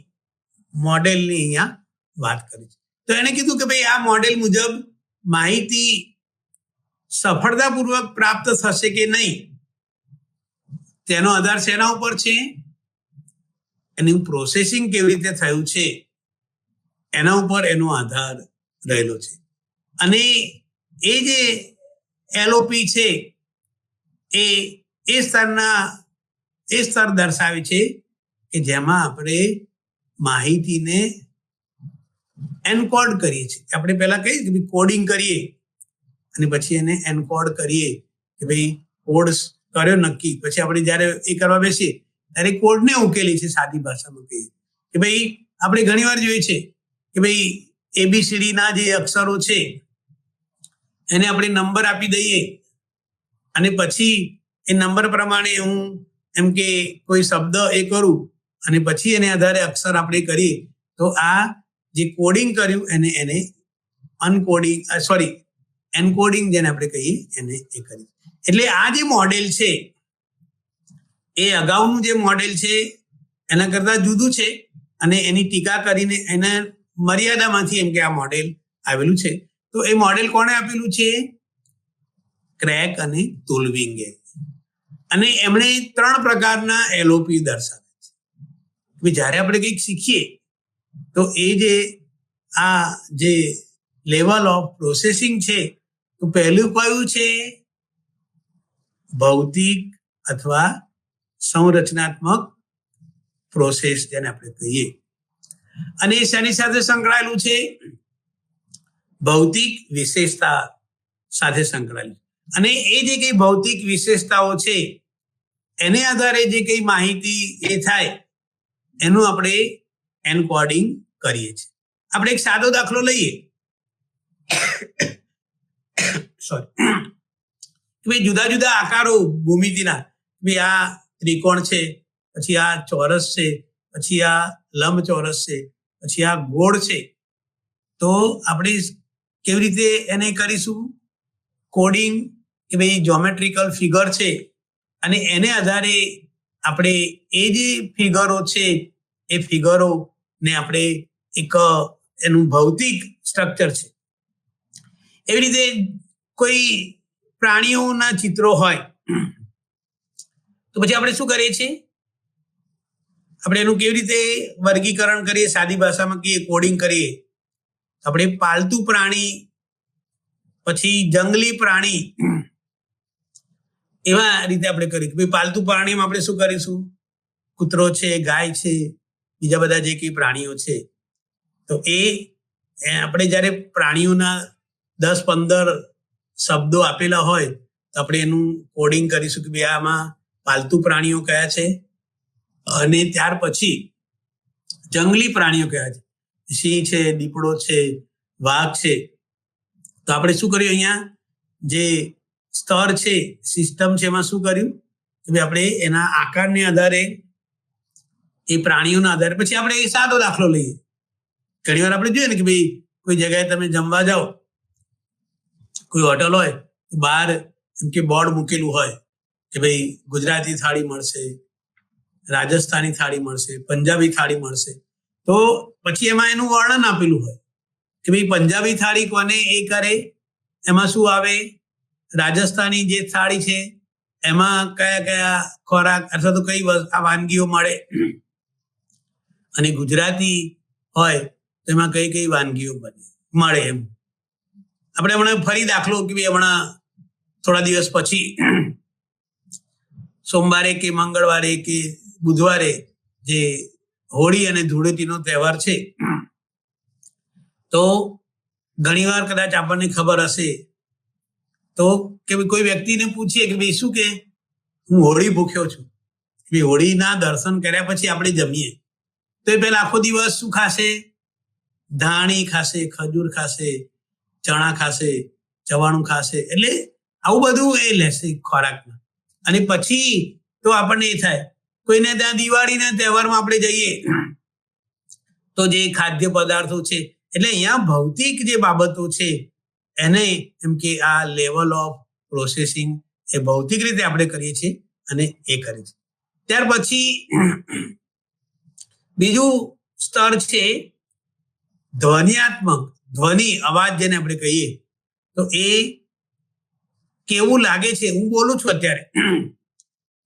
મોડેલની અહીંયા વાત કરી છે. તો એને કીધું કે ભાઈ આ મોડેલ મુજબ માહિતી સફળતાપૂર્વક પ્રાપ્ત થશે કે નહીં, તેનો આધાર શેના ઉપર છે? એનું પ્રોસેસિંગ કેવી રીતે થયું છે એના ઉપર એનો આધાર રહેલો છે. અને એ જે એલઓપી છે એ સ્તર દર્શાવે છે કે જેમાં આપણે માહિતીને એનકોડ કરીએ છીએ. આપણે પહેલા કહીએ કે કોડિંગ કરીએ અને પછી એને એનકોડ કરીએ કે ભાઈ કોડ કર્યો નક્કી, પછી આપણે જ્યારે એ કરવા બેસીએ ત્યારે કોડને ઉકેલી છે. સાદી ભાષામાં કહીએ કે ભાઈ આપણે ઘણી વાર જોઈએ છે કે ભાઈ ABCD ના જે અક્ષરો છે એને આપણે નંબર આપી દઈએ અને પછી એ નંબર પ્રમાણે હું એમ કે કોઈ શબ્દ એ કરું અને પછી એને આધારે અક્ષર આપણે કરીએ તો આ જે કોડિંગ કર્યું એને એનકોડિંગ જેને આપણે કહીએ એને એ કરી. એટલે આ જે મોડેલ છે એ અગાઉનું જે મોડેલ છે એના કરતા જુદું છે અને એની ટીકા કરીને એના મર્યાદામાંથી એમ કે આ મોડેલ આવેલું છે. તો એ મોડેલ કોણે આપેલું છે? ક્રેક અને તુલવિંગે. અને એમણે 3 પ્રકારના એલઓપી દર્શાવે છે. જ્યારે આપણે કંઈક શીખીએ તો એ જે લેવલ ઓફ પ્રોસેસિંગ છે તો પહેલું કયું છે? ભૌતિક અથવા સંરચનાત્મક પ્રોસેસ જેને આપણે કહીએ. અને શેની સાથે સંકળાયેલું છે? ભૌતિક વિશેષતા સાથે સંકળાયેલું. અને એ જે કઈ ભૌતિક વિશેષતાઓ છે એને આધારે જે કઈ માહિતી એ થાય એનું આપણે એનકોડિંગ કરીએ છીએ. આપણે એક સાદો દાખલો લઈએ. સોરી, જુદા જુદા આકારો ભૂમિતિના, આ ત્રિકોણ છે, પછી આ ચોરસ છે, પછી આ લંબચોરસ છે, પછી આ ગોળ છે. તો આપણે કેવી રીતે એને કરીશું કોડિંગ કે ભાઈ જ્યોમેટ્રિકલ ફિગર છે અને એને આધારે આપણે એ જે ફિગરો છે એ ફિગરોને આપણે એક એનું ભૌતિક સ્ટ્રક્ચર છે. એવી રીતે કોઈ પ્રાણીઓના ચિત્રો હોય તો પછી આપણે શું કરીએ છીએ? આપણે એનું કેવી રીતે વર્ગીકરણ કરીએ? સાદી ભાષામાં કહીએ કોડિંગ કરીએ. આપણે પાલતુ પ્રાણી, પછી જંગલી પ્રાણી, એવા રીતે આપણે કરીએ. ભાઈ પાલતુ પ્રાણીમાં આપણે શું કરીશું? કૂતરો છે, ગાય છે, બીજા બધા જે કઈ પ્રાણીઓ છે. તો એ આપણે જ્યારે પ્રાણીઓના 10-15 શબ્દો આપેલા હોય તો આપણે એનું કોડિંગ કરીશું કે ભાઈ આમાં પાલતુ પ્રાણીઓ કયા છે અને ત્યાર પછી જંગલી પ્રાણીઓ કયા છે. સિંહ છે, દીપડો છે, વાઘ છે. તો આપણે શું કર્યું? અહીંયા જે સ્તર છે, સિસ્ટમ છે, એમાં શું કર્યું કે ભાઈ આપણે એના આકારને આધારે, એ પ્રાણીઓના આધારે પછી આપણે એ સાદો દાખલો લઈએ. ઘણી વાર આપણે જોઈએ ને કે ભાઈ કોઈ જગ્યાએ તમે જમવા જાઓ, કોઈ હોટલ હોય તો બહાર એમ કે બોર્ડ મૂકેલું હોય કે ભાઈ ગુજરાતી થાળી મળશે, રાજસ્થાની થાળી મળશે, પંજાબી થાળી મળશે. તો પછી એમાં એનું વર્ણન આપેલું હોય કે ભાઈ પંજાબી થાળી કોને એ કરે, એમાં શું આવે, રાજસ્થાની જે થાળી છે એમાં કયા કયા ખોરાક અથવા તો કઈ વાનગીઓ મળે, અને ગુજરાતી હોય તો એમાં કઈ કઈ વાનગીઓ મળે. એમ આપણે હમણાં ફરી દાખલો કે ભાઈ હમણાં થોડા દિવસ પછી સોમવારે કે મંગળવારે કે બુધવારે જે હોળી અને ધૂળેટીનો તહેવાર છે, તો ઘણીવાર કદાચ આપણને ખબર હશે તો કે કોઈ વ્યક્તિને પૂછીએ કે ભાઈ શું કે હું હોળી ભૂખ્યો છું, ભાઈ હોળીના દર્શન કર્યા પછી આપણે જમીએ તો એ પહેલા આખો દિવસ શું ખાશે? ધાણી ખાશે, ખજૂર ખાશે, ચણા ખાશે, ચવાણું ખાશે. એટલે આવું બધું એ લેશે ખોરાકમાં. અને પછી તો આપણને એ થાય, કોઈને ત્યાં દિવાળીના તહેવારમાં આપણે જઈએ તો જે ખાદ્ય પદાર્થો છે, એટલે અહીંયા ભૌતિક જે બાબતો છે એને એમ કે આ લેવલ ઓફ પ્રોસેસિંગ એ ભૌતિક રીતે આપણે કરીએ છીએ અને એ કરીએ છીએ. ત્યાર પછી બીજું સ્તર છે ધ્વનિયાત્મક, ધ્વનિ, અવાજ જેને આપણે કહીએ. તો એ કેવું લાગે છે, હું બોલું છું અત્યારે,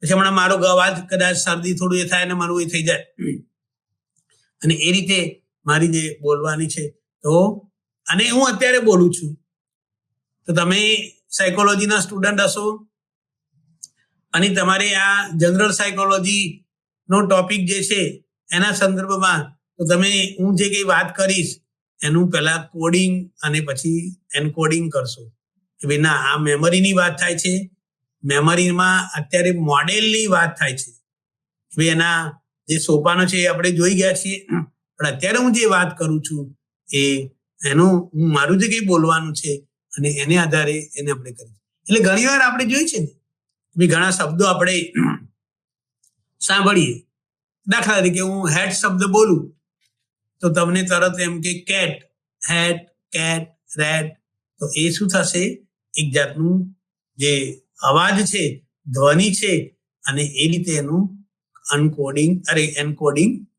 પછી હમણાં મારો અવાજ કદાચ શરદી થોડું એ થાય અને મારું એ થઈ જાય, અને એ રીતે મારી જે બોલવાની છે. તો અને હું અત્યારે બોલું છું, તો તમે સાયકોલોજીના સ્ટુડન્ટ હશો અને તમારે આ જનરલ સાયકોલોજી નો ટોપિક જે છે એના સંદર્ભમાં તો તમે હું જે કઈ વાત કરીશ એનું પહેલા કોડિંગ અને પછી એનકોડિંગ કરશો કે ભાઈ ના, આ મેમરીની વાત થાય છે, મેમરીમાં અત્યારે મોડેલની વાત થાય છે, ભાઈ એના જે સોપાનો છે એ આપણે જોઈ ગયા છીએ, પણ અત્યારે હું જે વાત કરું છું એ એનું હું મારું જે કઈ બોલવાનું છે અને એને આધારે એને આપણે કરીએ. એટલે ઘણી વાર આપણે જોઈ છે ને ભાઈ ઘણા શબ્દો આપણે સાંભળીએ, દાખલા તરીકે હું હેટ શબ્દ બોલું તો તમને તરત એમ કે કેટ, હેટ, કેટ, રેટ, તો એ શું થશે? એક જાતનું જે અવાજ છે, ધ્વનિ છે, અને એ રીતે એનું એનકોડિંગ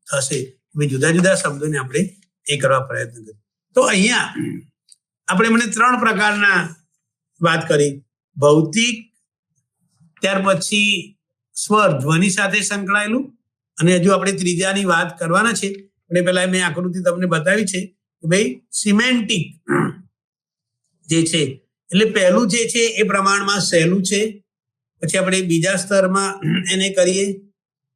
થશે. જુદા જુદા શબ્દોને આપણે એ કરવા પ્રયત્ન કરીએ. તો અહીંયા આપણે મને 3 પ્રકારના વાત કરી: ભૌતિક, ત્યાર પછી સ્વર ધ્વનિ સાથે સંકળાયેલું, અને હજુ આપણે ત્રીજાની વાત કરવાના છે. પણ પહેલા મેં આકૃતિ તમને બતાવી છે કે ભાઈ સિમેન્ટિક જે છે એટલે પહેલું જે છે એ પ્રમાણમાં સહેલું છે, પછી આપણે બીજા સ્તરમાં એને કરીએ,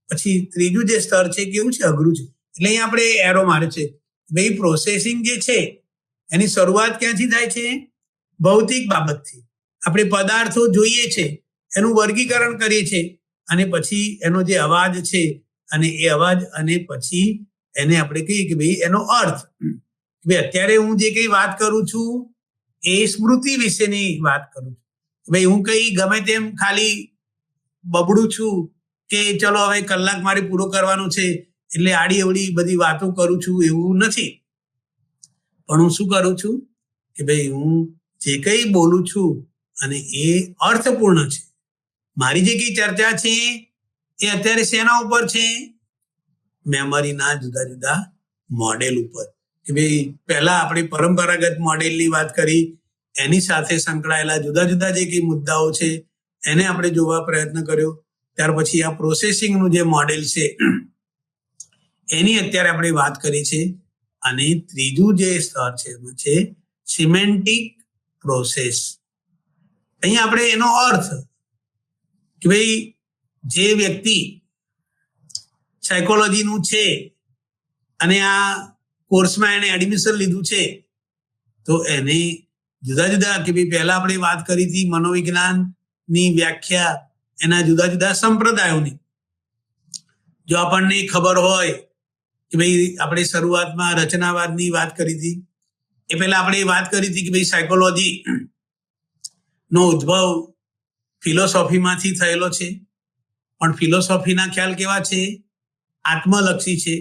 પછી ત્રીજું જે સ્તર છે કેવું છે? અઘરું છે. એટલે અહીંયા આપણે એરો મારે છે ભાઈ પ્રોસેસિંગ જે છે એની શરૂઆત ક્યાંથી થાય છે? ભૌતિક બાબતથી. આપણે પદાર્થો જોઈએ છે, એનું વર્ગીકરણ કરીએ છીએ, અને પછી એનો જે અવાજ છે અને એ અવાજ અને પછી એને આપણે કહીએ કે ભાઈ એનો અર્થ. ભાઈ અત્યારે હું જે કઈ વાત કરું છું એ સ્મૃતિ વિશેની વાત કરું છું. ભાઈ હું કઈ ગમે તેમ ખાલી બબડું છું કે ચલો હવે કલાક મારે પૂરો કરવાનો છે એટલે આડી અવડી બધી વાતો કરું છું એવું નથી. પણ હું શું કરું છું કે ભાઈ હું જે કઈ બોલું છું અને એ અર્થપૂર્ણ છે. મારી જે કઈ ચર્ચા છે એ અત્યારે શેના ઉપર છે? મેમરીના જુદા જુદા મોડેલ ઉપર. કે ભાઈ પહેલા આપણે પરંપરાગત મોડેલની વાત કરી, એની સાથે સંકળાયેલા જુદા જુદા જે કઈ મુદ્દાઓ છે એને આપણે જોવા પ્રયત્ન કર્યો. ત્યાર પછી આ પ્રોસેસિંગનું જે મોડેલ છે એની અત્યારે આપણે વાત કરી છે. અને ત્રીજું જે સ્તર છે એમાં છે સિમેન્ટિક પ્રોસેસ. અહીંયા આપણે એનો અર્થ કે ભાઈ જે વ્યક્તિ સાયકોલોજીનું છે અને આ કોર્સમાં એને એડમિશન લીધું છે તો એને જુદા જુદા કે ભાઈ પહેલા આપણે વાત કરી હતી મનોવિજ્ઞાનની વ્યાખ્યા, એના જુદા જુદા સંપ્રદાયોની. જો આપણને ખબર હોય કે ભાઈ આપણે શરૂઆતમાં રચનાવાદની વાત કરી હતી, એ પહેલા આપણે વાત કરી હતી કે ભાઈ સાયકોલોજી નો ઉદ્ભવ ફિલોસોફીમાંથી થયેલો છે, પણ ફિલોસોફીના ખ્યાલ કેવા છે? આત્મલક્ષી છે.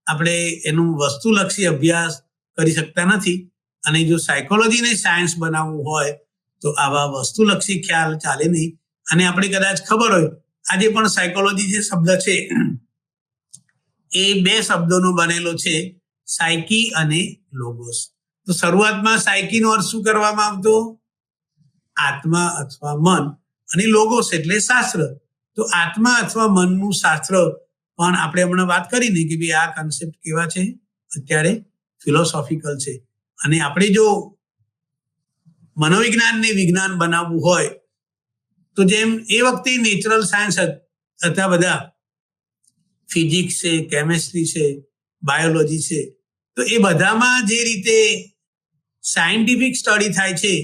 આપણે એનું વસ્તુલક્ષી અભ્યાસ કરી શકતા નથી. અને જો સાયકોલોજીને સાયન્સ બનાવવું હોય તો આવા વસ્તુલક્ષી ખ્યાલ ચાલે નહીં. અને આપણે કદાચ ખબર હોય આજે પણ સાયકોલોજી જે શબ્દ છે એ 2 શબ્દોનો બનેલો છે, સાયકી અને લોગોસ. તો શરૂઆતમાં સાયકીનો અર્થ શું કરવામાં આવતો? આત્મા અથવા મન, અને લોગોસ એટલે શાસ્ત્ર. તો આત્મા અથવા મનનું શાસ્ત્ર પણ આપણે હમણાં વાત કરીને કે ભાઈ આ કન્સેપ્ટ કેવા છે? અત્યારે ફિલોસોફિકલ છે. અને આપણે જો મનોવિજ્ઞાનને વિજ્ઞાન બનાવવું હોય તો જેમ એ વખતે નેચરલ સાયન્સ હતા બધા, ફિઝિક્સ છે, કેમેસ્ટ્રી છે, બાયોલોજી છે, તો એ બધામાં જે રીતે સાયન્ટિફિક સ્ટડી થાય છે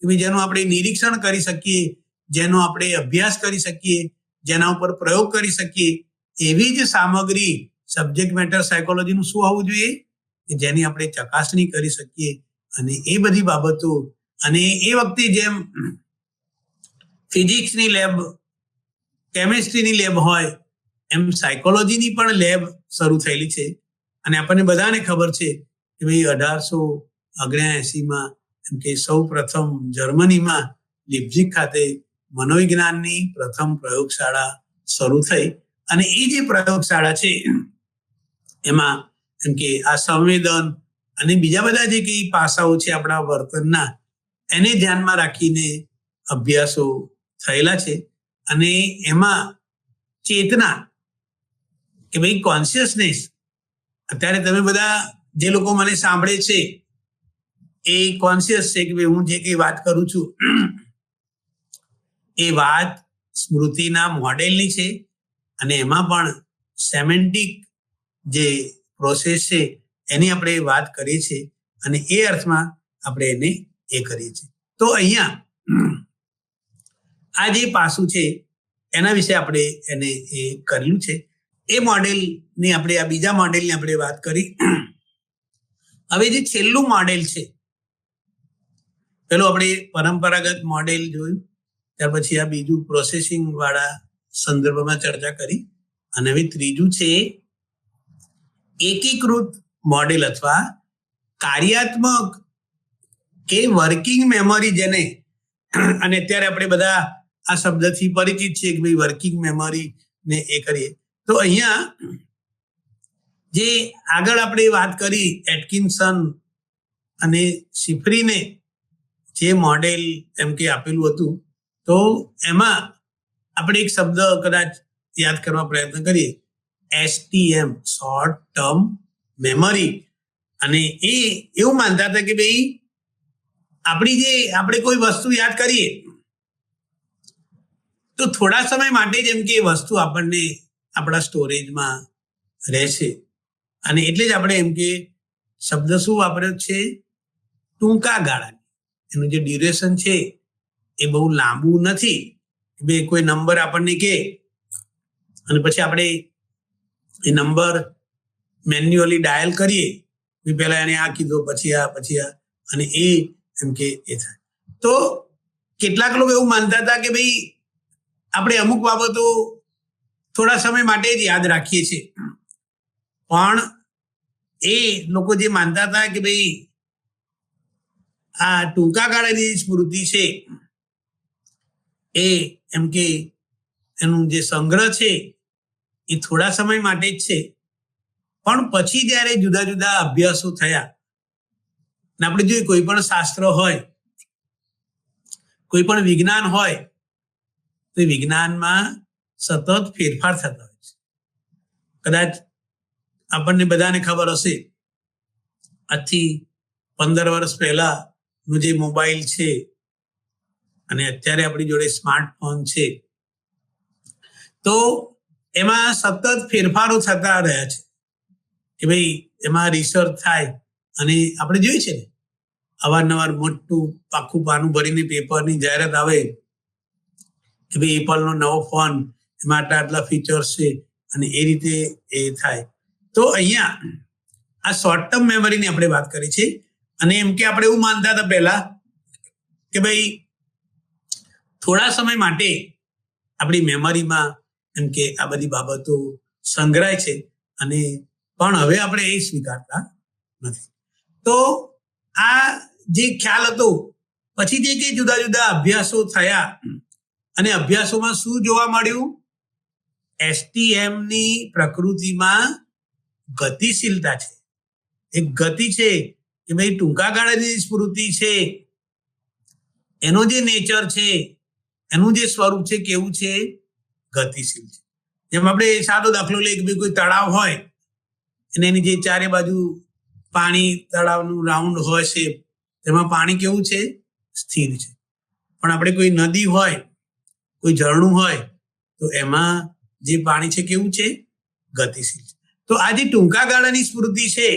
કે જેનું આપણે નિરીક્ષણ કરી શકીએ, જેનો આપણે અભ્યાસ કરી શકીએ, જેના ઉપર પ્રયોગ કરી શકીએ, એવી જ સામગ્રી સબ્જેક્ટ મેટર સાયકોલોજીનું શું હોવું જોઈએ કે જેની આપણે ચકાસણી કરી શકીએ. અને એ બધી બાબતો, અને એ વખતે જેમ ફિઝિક્સની લેબ, કેમેસ્ટ્રીની લેબ હોય એમ સાયકોલોજીની પણ લેબ શરૂ થયેલી છે. અને આપણને બધાને ખબર છે કે ભાઈ 1879માં એમ કે સૌ પ્રથમ જર્મનીમાં લિપ્ઝિગ ખાતે મનોવિજ્ઞાનની પ્રથમ પ્રયોગશાળા શરૂ થઈ. અને એ જે પ્રયોગશાળા છે એમાં એમ કે આ સંવેદન અને બીજા બધા જે કઈ પાસાઓ છે આપણા વર્તનના, એને ધ્યાનમાં રાખીને અભ્યાસો થયેલા છે. અને એમાં ચેતના કે ભાઈ કોન્શિયસનેસ, અત્યારે તમે બધા જે લોકો મને સાંભળે છે એ કોન્શિયસ છે કે ભાઈ હું જે કઈ વાત કરું છું એ વાત સ્મૃતિના મોડેલની છે, અને એમાં પણ સેમેન્ટિક જે પ્રોસેસ છે એની આપણે વાત કરીએ છીએ, અને એ અર્થમાં આપણે એને એ કરીએ છીએ. તો અહીંયા આ જે પાસું છે એના વિશે આપણે એને એ કર્યું છે. એ મોડેલની આપણે આ બીજા મોડેલની આપણે વાત કરી. હવે જે છેલ્લું મોડેલ છે, પેલું આપણે પરંપરાગત મોડેલ જોયું, ત્યાર પછી આ બીજું પ્રોસેસિંગ વાળા સંદર્ભમાં ચર્ચા કરી, અને હવે ત્રીજું છે એકીકૃત મોડેલ અથવા કાર્યાત્મક કે વર્કિંગ મેમરી, જેને અને અત્યારે આપણે બધા આ શબ્દથી પરિચિત છીએ કે ભાઈ વર્કિંગ મેમરી ને એ કરીએ. તો અહીંયા જે આગળ આપણે વાત કરી એટકિન્સન અને શિફરીને જે મોડેલ એમ કે આપેલું હતું, તો એમાં આપણે એક શબ્દ કદાચ યાદ કરવા પ્રયત્ન કરીએ, STM, શોર્ટ ટર્મ મેમરી. અને એ એવું માનતા હતા કે ભાઈ આપણે કોઈ વસ્તુ યાદ કરીએ તો થોડા સમય માટે જ એમ કે એ વસ્તુ આપણને આપણા સ્ટોરેજમાં રહેશે, અને એટલે જ આપણે એમ કે શબ્દ શું વાપર્યો છે, ટૂંકા ગાળાની. એનું જે ડ્યુરેશન છે એ બહુ લાંબુ નથી. બે કોઈ નંબર આપણને કહે અને પછી આપણે એ નંબર મેન્યુઅલી ડાયલ કરીએ, પહેલા એને આ કીધો પછી આ અને એ એમ કે એ થાય. તો કેટલાક લોકો એવું માનતા હતા કે ભાઈ આપણે અમુક બાબતો થોડા સમય માટે જ યાદ રાખીએ છીએ, પણ એ લોકો જે માનતા હતા કે ભાઈ આ ટૂંકા ગાળાની સ્મૃતિ છે એ એમ કે એનું જે સંગ્રહ છે એ થોડા સમય માટે જ છે, પણ પછી જ્યારે જુદા જુદા અભ્યાસો થયા, અને આપણે જોઈએ કોઈ પણ શાસ્ત્ર હોય, કોઈ પણ વિજ્ઞાન હોય, તો વિજ્ઞાનમાં સતત ફેરફાર થતા હોય છે. કદાચ આપણને બધાને ખબર હશે, આજથી 15 વર્ષ પહેલાનો જે મોબાઈલ છે અને અત્યારે આપણી જોડે સ્માર્ટફોન છે, તો એમાં સતત ફેરફારો થતા રહ્યા છે કે ભાઈ એમાં રિસર્ચ થાય, અને આપણે જોઈએ છે ને અવારનવાર મોટું આખું પાનું ભરીને પેપરની જાહેરાત આવે કે ભાઈ એપલનો નવો ફોન, એમાં આટલા ફીચર્સ છે, અને એ રીતે એ થાય. તો અહીંયા આ શોર્ટ ટર્મ મેમરીની આપણે વાત કરી છે, અને એમ કે આપણે એવું માનતા હતા પહેલા કે ભાઈ થોડા સમય માટે આપણી મેમરીમાં એમ કે આ બધી બાબતો સંગ્રહાય છે, અને પણ હવે આપણે એ સ્વીકારતા નથી. તો આ જે ખ્યાલ હતો, પછી જે કે જુદા જુદા અભ્યાસો થયા, અને અભ્યાસોમાં શું જોવા મળ્યું, STM ની પ્રકૃતિમાં ગતિશીલતા છે. એક ગતિ છે કે ભાઈ ટૂંકા ગાળાની સ્મૃતિ છે, એનો જે નેચર છે, એનું જે સ્વરૂપ છે કેવું છે, ગતિશીલ છે. જેમ આપણે સાદો દાખલો લઈએ કે ભાઈ કોઈ તળાવ હોય અને એની જે ચારે બાજુ પાણી, તળાવનું રાઉન્ડ હોય છે, તેમાં પાણી કેવું છે, સ્થિર છે. પણ આપણે કોઈ નદી હોય, કોઈ ઝરણું હોય, તો એમાં જે પાણી છે કેવું છે, ગતિશીલ છે. તો આ જે ટૂંકા ગાળાની સ્મૃતિ છે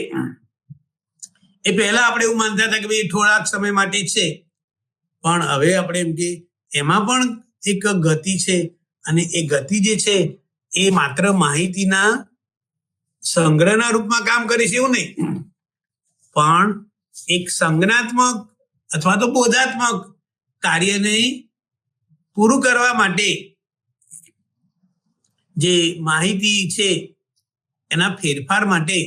એ પહેલા આપણે એવું માનતા હતા કે ભાઈ થોડાક સમય માટે જ છે, પણ હવે આપણે એમ કે એમાં પણ એક ગતિ છે, અને એ ગતિ જે છે એ માત્ર માહિતીના સંગ્રહના રૂપમાં કામ કરે છે એવું નહીં, પણ એક સંજ્ઞાત્મક અથવા તો બોધાત્મક કાર્યને પૂરું કરવા માટે જે માહિતી છે એના ફેરફાર માટે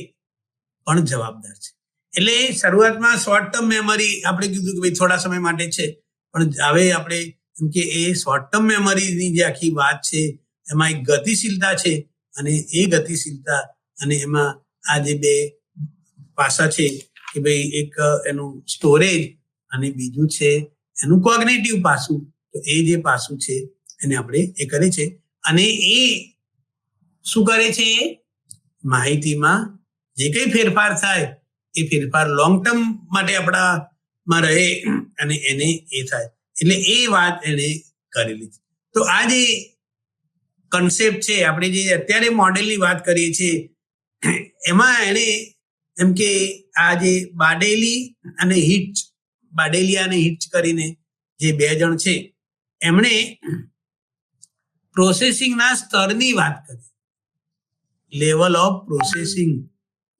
પણ જવાબદાર છે. એટલે શરૂઆતમાં શોર્ટ ટર્મ મેમરી આપણે કીધું કે ભાઈ થોડા સમય માટે છે, પણ હવે આપણે એમ કે એ શોર્ટ ટર્મ મેમરીની જે આખી વાત છે એમાં એક ગતિશીલતા છે, અને એ ગતિશીલતા અને એમાં આ જે બે પાસા છે કે ભાઈ એક એનું સ્ટોરેજ અને બીજું છે એનું કોગ્નેટિવ પાસું. તો એ જે પાસું છે એને આપણે એ કરે છે, અને એ શું કરે છે? માહિતીમાં જે કઈ ફેરફાર થાય એ ફેરફાર લોંગ ટર્મ માટે આપણામાં રહે અને એને એ થાય, એટલે એ વાત એને કરેલી છે. તો આ જે કન્સેપ્ટ છે, આપણે જે અત્યારે મોડેલની વાત કરીએ છીએ, એમાં એને એમ કે આ જે બાર્ડેલિયા અને હિચ કરીને જે બે જણ છે, એમણે પ્રોસેસિંગના સ્તરની વાત કરી, લેવલ ઓફ પ્રોસેસિંગ.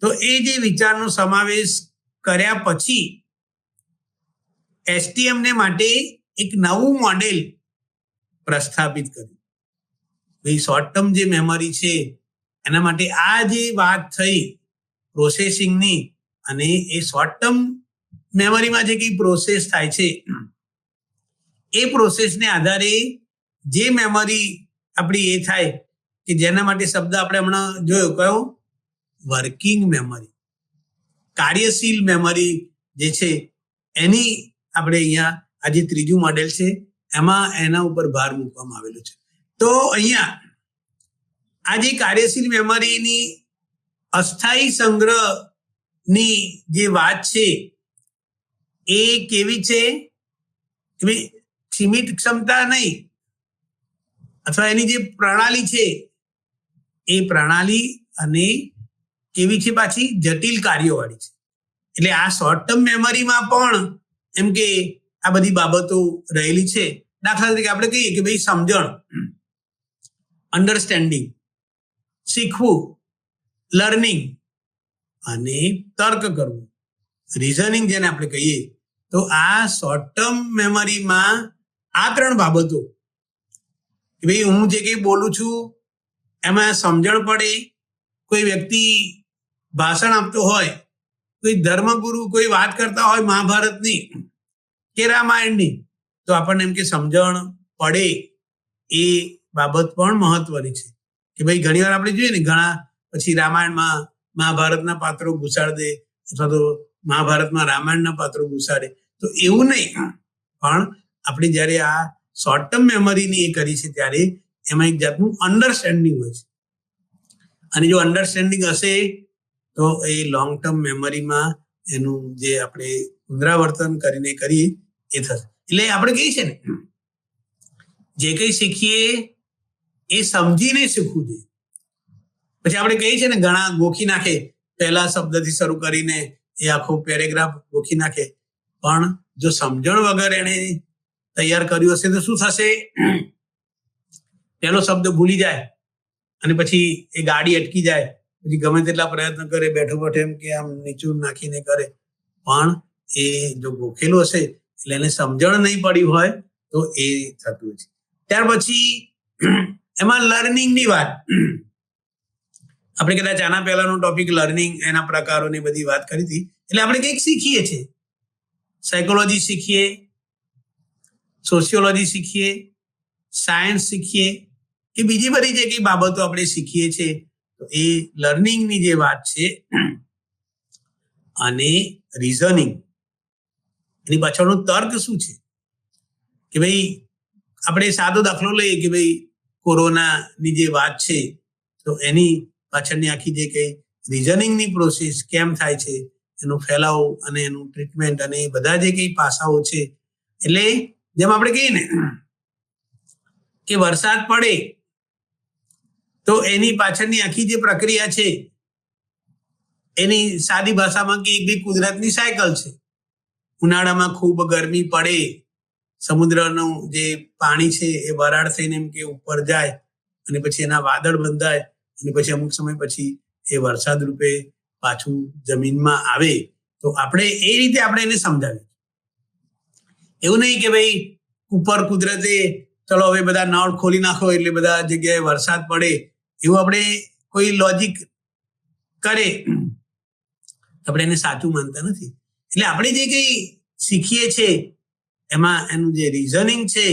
તો એ જે વિચારનો સમાવેશ કર્યા પછી STM ને માટે એક નવું મોડેલ પ્રસ્થાપિત કર્યું. ભાઈ શોર્ટ ટર્મ જે મેમરી છે એના માટે આ જે વાત થઈ પ્રોસેસિંગની, અને એ શોર્ટ ટર્મ મેમરીમાં જે કઈ પ્રોસેસ થાય છે એ પ્રોસેસને આધારે જે મેમરી આપણી એ થાય કે જેના માટે શબ્દ આપણે હમણાં જોયો કયો, વર્કિંગ મેમરી, કાર્યશીલ મેમરી જે છે એની આપણે અહીંયા આ જે ત્રીજું મોડેલ છે એમાં એના ઉપર ભાર મૂકવામાં આવેલો છે. તો અહીંયા આ જે કાર્યશીલ મેમરીની અસ્થાયી સંગ્રહની જે વાત છે એ કેવી છે કે ભાઈ સીમિત ક્ષમતા નહીં, અથવા એની જે પ્રણાલી છે એ પ્રણાલી અને કેવી છે, પાછી જટિલ કાર્યોવાળી છે. એટલે આ શોર્ટ ટર્મ મેમરીમાં પણ એમ કે આ બધી બાબતો રહેલી છે. દાખલા તરીકે આપણે કહીએ કે ભાઈ સમજણ, અન્ડરસ્ટેન્ડિંગ, શીખવું, લર્નિંગ અને તર્ક કરવું, રીઝનિંગ જેને આપણે કહીએ. તો આ શોર્ટ ટર્મ મેમરીમાં આ ત્રણ બાબતો કે ભાઈ હું જે કંઈ બોલું છું એમાં સમજણ પડે, કોઈ વ્યક્તિ ભાષણ આપતો હોય, કોઈ ધર્મગુરુ કોઈ વાત કરતા હોય મહાભારતની કે રામાયણની, તો આપણને એમ કે સમજણ પડે, એ બાબત પણ મહત્વની છે. કે ભાઈ ઘણી વાર આપણે જોઈએ ને, ઘણા પછી રામાયણમાં મહાભારતના પાત્રો ઘુસાડ દે, અથવા તો મહાભારતમાં રામાયણના પાત્રો ઘુસાડે. તો એવું નહીં, પણ આપણે જ્યારે આ શોર્ટ ટર્મ મેમરીની એ કરી છે ત્યારે એમાં એક જાતનું અન્ડરસ્ટેન્ડિંગ હોય છે, અને જો અન્ડરસ્ટેન્ડિંગ હશે તો એ લોંગ ટર્મ મેમરીમાં એનું જે આપણે પુનરાવર્તન કરીને કરીએ એ થશે. એટલે આપણે કહીએ છીએ ને, જે કંઈ શીખીએ એ સમજીને શીખવું જોઈએ. પછી આપણે કહીએ છીએ ને, ઘણા ગોખી નાખે, પહેલા શબ્દથી શરૂ કરીને એ આખો પેરેગ્રાફ ગોખી નાખે, પણ જો સમજણ વગર એને તૈયાર કર્યું હશે તો શું થશે? પહેલો શબ્દ ભૂલી જાય અને પછી એ ગાડી અટકી જાય, પછી ગમે તેટલા પ્રયત્ન કરે, બેઠો બેઠો એમ કે આમ નીચું નાખીને કરે, પણ એ જો ગોખેલું હશે એટલે એને સમજણ નહીં પડી હોય તો એ થતું છે. ત્યાર પછી એમાં લર્નિંગની વાત, આપણે કદાચ આના પહેલાનો ટોપિક લર્નિંગ, એના પ્રકારોની બધી વાત કરી હતી. એટલે આપણે કંઈક શીખીએ છીએ, સાયકોલોજી શીખીએ, સોશિયોલોજી શીખીએ, સાયન્સ શીખીએ, કે બીજી બધી જે કઈ બાબતો આપણે શીખીએ છીએ, તો એ લર્નિંગની જે વાત છે. અને રીઝનિંગ, એની પાછળનો તર્ક શું છે? કે ભાઈ આપણે સાદો દાખલો લઈએ કે ભાઈ કોરોનાની જે વાત છે, તો એની પાછળની આખી જે કઈ રીઝનિંગની પ્રોસેસ કેમ થાય છે, એનો ફેલાવો અને એનું ટ્રીટમેન્ટ અને બધા જે કઈ પાસાઓ છે. એટલે જેમ આપણે કહીએ ને કે વરસાદ પડે તો એની પાછળની આખી જે પ્રક્રિયા છે એની સાદી ભાષામાં કે એક કુદરતની સાયકલ છે. ઉનાળામાં ખૂબ ગરમી પડે, સમુદ્રનું જે પાણી છે એ વરાળ થઈને એમ કે ઉપર જાય, અને પછી એના વાદળ બંધાય, અને પછી અમુક સમય પછી એ વરસાદ રૂપે પાછું જમીનમાં આવે. તો આપણે એ રીતે આપણે એને સમજાવીએ. એવું નહીં કે ભાઈ ઉપર કુદરતે ચલો હવે બધા નળ ખોલી નાખો એટલે બધા જગ્યાએ વરસાદ પડે, એવું આપણે કોઈ લોજિક કરે, આપણે એને સાચું માનતા નથી. એટલે આપણે જે કંઈ શીખીએ છીએ એમાં એનું જે રીઝનિંગ છે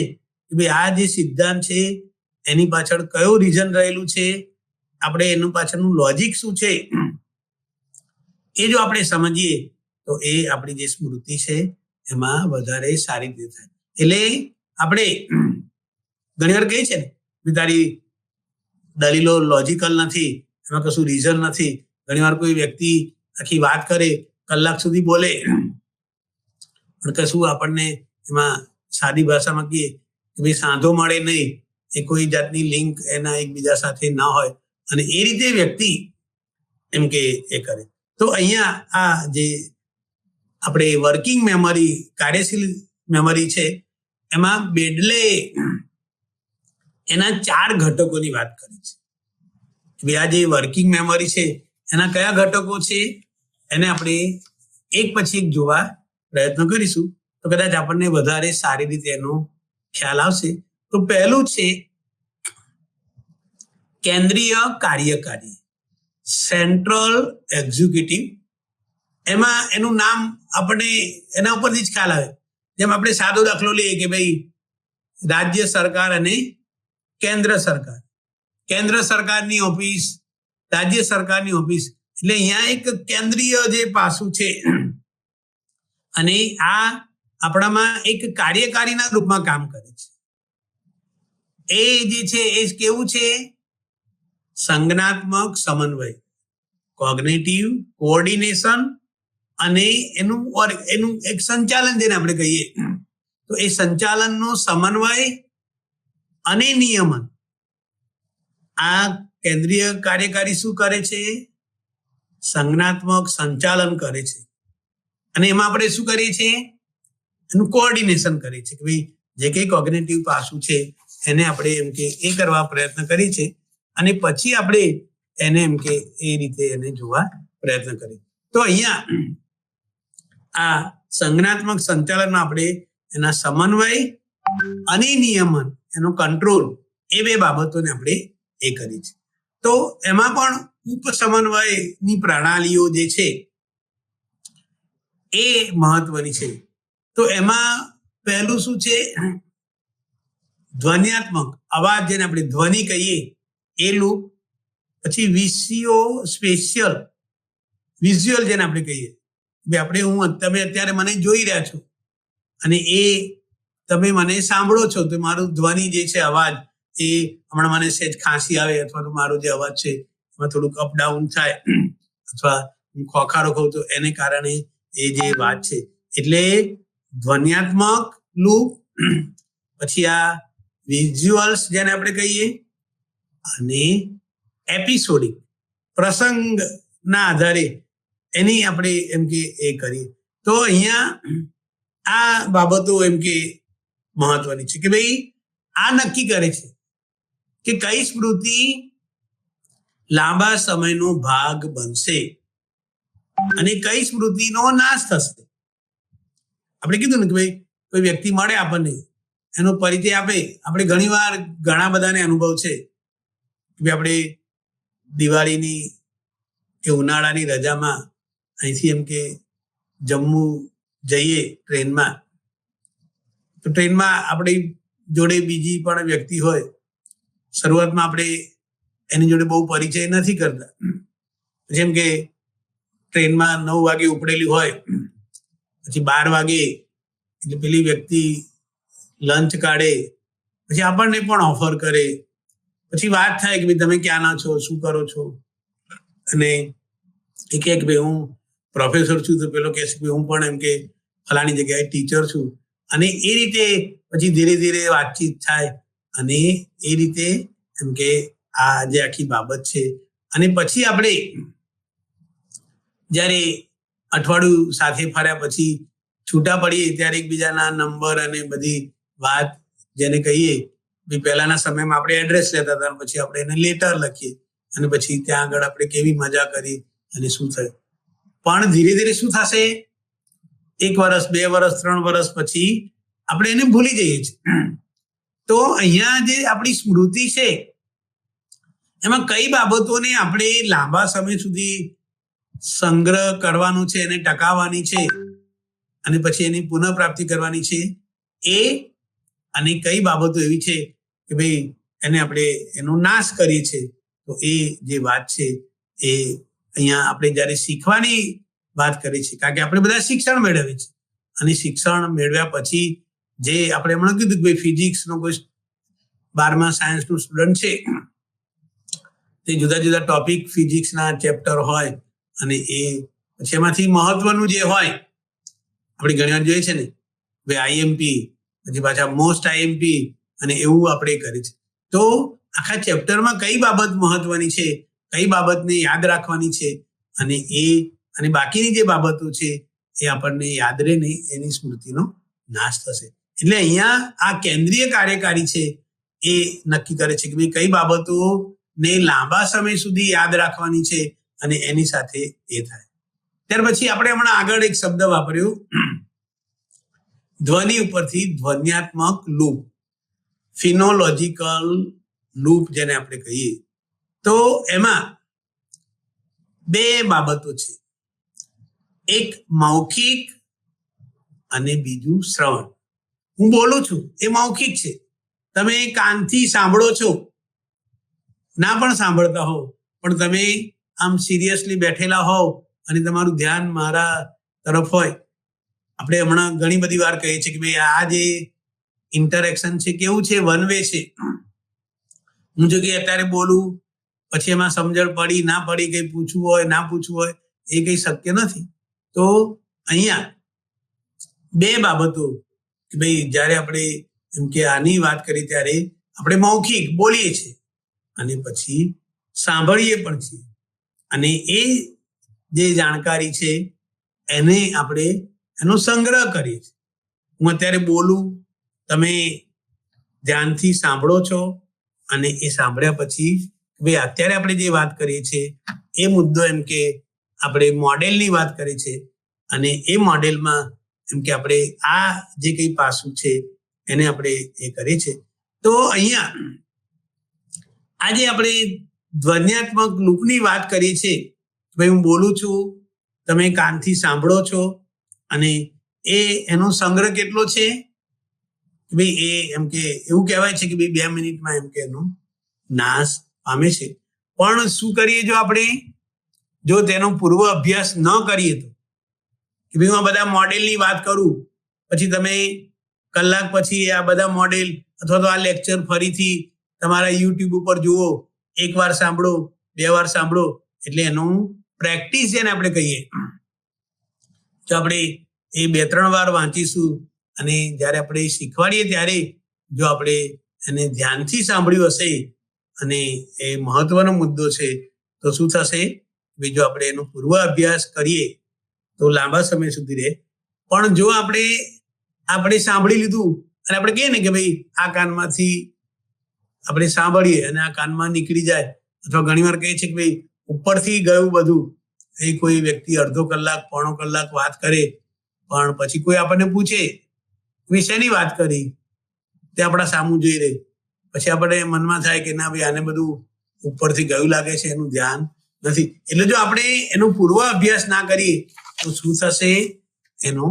કે ભાઈ આ જે સિદ્ધાંત છે એની પાછળ કયું રીઝન રહેલું છે, આપણે એનું પાછળનું લોજિક શું છે, એ જો આપણે સમજીએ તો એ આપણી જે સ્મૃતિ છે એમાં વધારે સારી રીતે થાય. એટલે આપણે ઘણી વાર કહીએ છીએ ને, તારી દલીલો લોજિકલ નથી, એમાં કશું રીઝન નથી. ઘણીવાર કોઈ વ્યક્તિ આખી વાત કરે, કલાક સુધી બોલે, પણ કશું આપણને એમાં સાદી ભાષામાં કહીએ કે ભાઈ સાંધો મળે નહીં, એ કોઈ જાતની લિંક એના એકબીજા સાથે ના હોય, અને એ રીતે વ્યક્તિ એમ કે એ કરે. તો અહીંયા આ જે આપણે વર્કિંગ મેમરી, કાર્યશીલ મેમરી છે, એમાં બેડલે એના 4 ઘટકોની વાત કરી છે. આ જે વર્કિંગ મેમરી છે એના કયા ઘટકો છે એને આપણે એક પછી એક જોવા પ્રયત્ન કરીશું, તો કદાચ આપણને વધારે સારી રીતે એનો ખ્યાલ આવશે. તો પહેલું છે કેન્દ્રીય કાર્યકારી, સેન્ટ્રલ એક્ઝિક્યુટિવ. એમાં એનું નામ આપણને એના ઉપરથી જ ખ્યાલ આવે. જેમ આપણે સાદો દાખલો લઈએ કે ભાઈ રાજ્ય સરકાર અને કેન્દ્ર સરકાર, કેન્દ્ર સરકારની ઓફિસ, રાજ્ય સરકારની ઓફિસ, એટલે અહીંયા એક કેન્દ્રીય જે પાસું છે, અને આ આપણામાં એક કાર્યકારીના રૂપમાં કામ કરે છે. એ જે છે એ કેવું છે? સંજ્ઞાત્મક સમન્વય, કોગ્નિટિવ કોઓર્ડિનેશન, અને એનું એક સંચાલન જેને આપણે કહીએ, તો એ સંચાલનનો સમન્વય અને નિયમન. આ કેન્દ્રીય કાર્યકારી શું કરે છે? સંજ્ઞાત્મક સંચાલન કરે છે, અને એમાં આપણે શું કરીએ છીએ? એનું કોઓર્ડિનેશન કરીએ છીએ કે ભાઈ જે કંઈ કોગ્નિટિવ પાસું છે એને આપણે એમ કે એ કરવા પ્રયત્ન કરીએ છીએ, અને પછી આપણે એને એમ કે એ રીતે એને જોવા પ્રયત્ન કરીએ. તો અહીંયા આ સંજ્ઞાત્મક સંચાલનમાં આપણે એના સમન્વય અને નિયમન, એનો કંટ્રોલ, એ 2 બાબતોને આપણે એ કરી છે. તો એમાં પણ ઉપસમન્વયની પ્રણાલીઓ જે છે એ મહત્વની છે. તો એમાં પહેલું શું છે? ધ્વન્યાત્મક અવાજ, જેને આપણે ધ્વનિ કહીએ એ લૂપ. પછી વિઝ્યુઅલ જેને આપણે કહીએ, તમે અત્યારે મને જોઈ રહ્યા છો અને એ તમે મને સાંભળો છો, તો મારું ધ્વનિ જે છે, અવાજ, એ હમણાં મને સહેજ ખાંસી આવે અથવા તો મારો જે અવાજ છે એમાં થોડુંક અપડાઉન થાય, અથવા હું ખોખારો કહું તો એને કારણે એ જે વાત છે, એટલે ધ્વન્યાત્મક લૂપ. પછી આ વિઝ્યુઅલ્સ જેને આપણે કહીએ, અને એપિસોડિક, પ્રસંગના આધારે એની આપણે એમ કે એ કરીએ. તો અહીંયા આ બાબતો એમ કે મહત્વની છે કે ભાઈ આ નક્કી કરે છે કે કઈ સ્મૃતિ લાંબા સમયનો ભાગ બનશે અને કઈ સ્મૃતિનો નાશ થશે. આપણે કીધું ને કે ભાઈ કોઈ વ્યક્તિ મળે આપણને, એનો પરિચય આપે. આપણે ઘણીવાર ઘણા બધાને અનુભવ છે કે આપણે દિવાળીની કે ઉનાળાની રજામાં અહીંથી એમ કે જમ્મુ જઈએ ટ્રેનમાં, તો ટ્રેનમાં આપણી જોડે બીજી પણ વ્યક્તિ હોય. શરૂઆતમાં આપણે એની જોડે બહુ પરિચય નથી કરતા. જેમ કે ટ્રેનમાં 9 વાગે ઉપડેલી હોય, પછી 12 વાગે એટલે પેલી વ્યક્તિ લંચ કાઢે, પછી આપણને પણ ઓફર કરે, પછી વાત થાય કે ભાઈ તમે ક્યાંના છો, શું કરો છો, અને એ કહે કે ભાઈ હું પ્રોફેસર છું, તો પેલો કહે છે કે હું પણ એમ કે ફલાણી જગ્યાએ ટીચર છું, અને એ રીતે પછી ધીરે ધીરે વાતચીત થાય, અને એ રીતે એમ કે આ જે આખી બાબત છે. અને પછી આપણે જ્યારે અઠવાડિયું સાથે ફર્યા પછી છૂટા પડીએ ત્યારે એકબીજાના નંબર અને બધી વાત જેને કહીએ, પહેલાના સમયમાં આપણે એડ્રેસ લેતા હતા, પછી આપણે એને લેટર લખીએ, અને પછી ત્યાં આગળ આપણે કેવી મજા કરી અને શું થયું. પણ ધીરે ધીરે શું થશે? 1 વર્ષ, 2 વર્ષ, 3 વર્ષ પછી આપણે એને ભૂલી જઈએ છીએ. તો અહીંયા જે આપણી સ્મૃતિ છે એમાં કઈ બાબતોને આપણે લાંબા સમય સુધી સંગ્રહ કરવાનું છે, એને ટકાવવાની છે, અને પછી એની પુનઃપ્રાપ્તિ કરવાની છે, એ અને કઈ બાબતો એવી છે કે ભાઈ એને આપણે એનો નાશ કરીએ છીએ. તો એ જે વાત છે એ અહીંયા આપણે જ્યારે શીખવાની વાત કરીએ છીએ, કારણ કે આપણે બધા શિક્ષણ મેળવીએ છીએ, અને શિક્ષણ મેળવ્યા પછી જે આપણે હમણાં કીધું કે ભાઈ ફિઝિક્સનો કોઈ 12મા સાયન્સનું સ્ટુડન્ટ છે, તે જુદા જુદા ટોપિક ફિઝિક્સના ચેપ્ટર હોય અને એ પછી એમાંથી મહત્વનું જે હોય આપણે ઘણી વાર જોઈએ છે ને ભાઈ આઈએમપી પછી પાછા મોસ્ટ આઈએમપી અને એવું આપણે કરીએ છીએ. તો આખા ચેપ્ટરમાં કઈ બાબત મહત્વની છે, કઈ બાબતને યાદ રાખવાની છે અને બાકીની જે બાબતો છે એ આપણને યાદ રહે નહીં, એની સ્મૃતિનો નાશ થશે. એટલે અહીંયા આ કેન્દ્રીય કાર્યકારી છે એ નક્કી કરે છે કે ભાઈ કઈ બાબતોને લાંબા સમય સુધી યાદ રાખવાની છે અને એની સાથે એ થાય. ત્યાર પછી આપણે હમણાં આગળ એક શબ્દ વાપર્યો ધ્વનિ ઉપરથી ધ્વન્યાત્મક લૂપ, ફિનોલોજીકલ લૂપ જેને આપણે કહીએ. તો એમાં બે બાબતો છે, એક મૌખિક અને બીજું શ્રવણ. હું બોલું છું એ મૌખિક છે, તમે કાનથી સાંભળો છો, ના પણ સાંભળતા હો પણ તમે આમ સિરિયસલી બેઠેલા હોવ અને તમારું ધ્યાન મારા તરફ હોય. આપણે હમણાં ઘણી બધી વાર કહીએ છીએ કે ભાઈ આ જે ઇન્ટરેક્શન છે કેવું છે, વન વે છે. હું જો કે અત્યારે બોલું પછી એમાં સમજણ પડી ના પડી, કંઈ પૂછવું હોય ના પૂછવું હોય એ કંઈ શક્ય નથી. તો અહીંયા બે બાબતો કે ભાઈ જ્યારે આપણે એમ કે આની વાત કરી ત્યારે આપણે મૌખિક બોલીએ છીએ અને પછી સાંભળીએ પણ છીએ અને એ જે જાણકારી છે એને આપણે એનો સંગ્રહ કરીએ છીએ. હું અત્યારે બોલું, તમે ધ્યાનથી સાંભળો છો અને એ સાંભળ્યા પછી ભાઈ અત્યારે આપણે જે વાત કરીએ છીએ એ મુદ્દો એમ કે આપણે મોડેલની વાત કરીએ છીએ અને એ મોડેલમાં એમ કે આપણે આ જે કંઈ પાસું છે એને આપણે એ કરીએ છીએ. તો અહીંયા આજે આપણે ધ્વન્યાત્મક લૂપની વાત કરીએ છીએ. ભાઈ હું બોલું છું, તમે કાનથી સાંભળો છો અને એનો સંગ્રહ કેટલો છે ભાઈ એ એમ કે એવું કહેવાય છે કે ભાઈ 2 મિનિટમાં એમ કે એનો નાશ પામે છે. પણ શું કરીએ જો તેનો પૂર્વ અભ્યાસ ન કરીએ તો કે ભાઈ હું આ બધા મોડેલની વાત કરું પછી તમે કલાક પછી આ બધા મોડેલ અથવા તો આ લેક્ચર ફરીથી તમારા યુટ્યુબ ઉપર જુઓ, 1 વાર સાંભળો, 2 વાર સાંભળો, એટલે એનું પ્રેક્ટિસ જેને આપણે કહીએ. જો આપણે એ 2-3 વાર વાંચીશું અને જ્યારે આપણે શીખવાડીએ ત્યારે જો આપણે એને ધ્યાનથી સાંભળ્યું હશે અને એ મહત્વનો મુદ્દો છે તો શું થશે, જો આપણે એનો પૂર્વ અભ્યાસ કરીએ તો લાંબા સમય સુધી રહે. પણ જો આપણે સાંભળી લીધું અને આપણે કહીએ ને કે ભાઈ આ કાનમાંથી આપણે સાંભળીએ અને આ કાનમાં નીકળી જાય, અથવા ઘણી વાર કહીએ છીએ કે ભાઈ ઉપરથી ગયું બધું, એ કોઈ વ્યક્તિ અડધો કલાક પોણો કલાક વાત કરે પણ પછી કોઈ આપણને પૂછે શેની વાત કરી, તે આપણા સામું જોઈ રહે, પછી આપણે મનમાં થાય કે ના ભાઈ આને બધું ઉપરથી ગયું લાગે છે, એનું ધ્યાન નથી. એટલે જો આપણે એનો પૂર્વ અભ્યાસ ના કરીએ તો શું થશે, એનો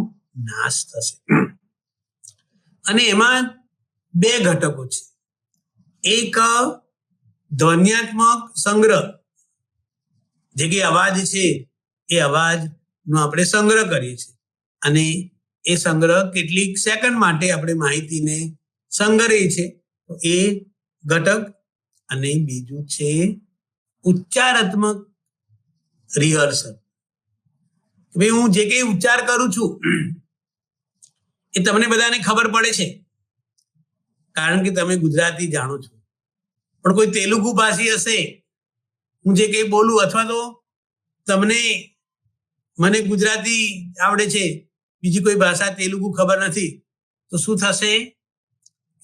નાશ થશે. અને એમાં 2 ઘટકો છે. એક ધ્વન્યાત્મક સંગ્રહ, જે કે અવાજ છે એ અવાજનો આપણે સંગ્રહ કરીએ છીએ અને એ સંગ્રહ કેટલીક સેકન્ડ માટે આપણે માહિતીને સંગ્રહીએ છીએ, તો એ ઘટક. અને બીજું છે ઉચ્ચારાત્મક રિહર્સલ. ભાઈ હું જે કંઈ ઉચ્ચાર કરું છું એ તમને બધાને ખબર પડે છે કારણ કે તમે ગુજરાતી જાણો છો. પણ કોઈ તેલુગુ ભાષી હશે, હું જે કંઈ બોલું, અથવા તો મને ગુજરાતી આવડે છે, બીજી કોઈ ભાષા તેલુગુ ખબર નથી, તો શું થશે,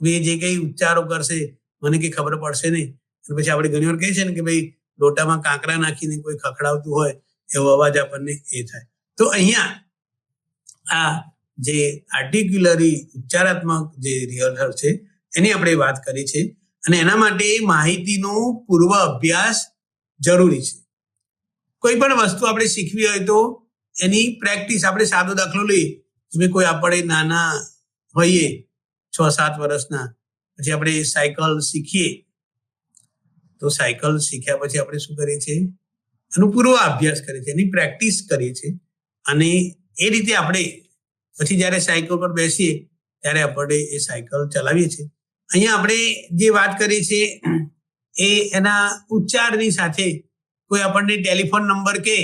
એ જે કંઈ ઉચ્ચારો કરશે મને કંઈ ખબર પડશે નહીં. અને પછી આપણે ઘણી વાર કહીએ છીએ ને કે ભાઈ લોટામાં કાંકરા નાખીને કોઈ ખખડાવતું હોય એવો અવાજ આપણને એ થાય. તો અહીંયા આ જે આર્ટિક્યુલરી ઉચ્ચારાત્મક જે રિહર્સલ છે એની આપણે વાત કરી છે અને એના માટે માહિતીનો પૂર્વ અભ્યાસ જરૂરી છે. કોઈ પણ વસ્તુ આપણે શીખવી હોય તો એની પ્રેક્ટિસ, આપણે સાદો દાખલો લઈએ, કોઈ આપણે નાના હોઈએ 6-7 વર્ષના, પછી આપણે સાયકલ શીખીએ, તો સાયકલ શીખ્યા પછી આપણે શું કરીએ છીએ, એનો પૂર્વ અભ્યાસ કરીએ છીએ, એની પ્રેક્ટિસ કરીએ છીએ અને એ રીતે આપણે પછી જ્યારે સાયકલ પર બેસીએ ત્યારે આપણે એ સાયકલ ચલાવીએ છીએ. અહીંયા આપણે જે વાત કરીએ છીએ એ એના ઉચ્ચારની સાથે કોઈ આપણને ટેલિફોન નંબર કે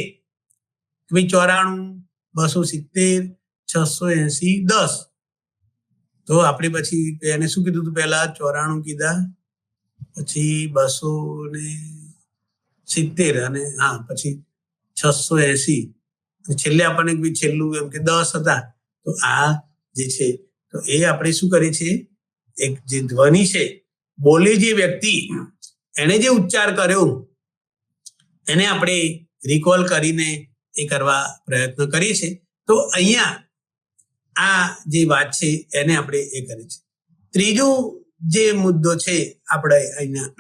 ભાઈ 94 270 680 10, તો આપણે પછી એને શું કીધું હતું પહેલા? 94 કીધા, પછી 270 અને હા પછી 680, છેલ્લે આપણને છેલ્લું એમ કે 10 હતા. તો આ જે છે તો એ આપણે શું કરીએ છીએ, એક જે ધ્વનિ છે, બોલે જે વ્યક્તિ એને જે ઉચ્ચાર કર્યો એને આપણે રિકોલ કરીને એ કરવા પ્રયત્ન કરીએ છીએ. તો અહીંયા આ જે વાત છે એને આપણે એ કરીએ છીએ. ત્રીજો જે મુદ્દો છે આપણે અહીંયા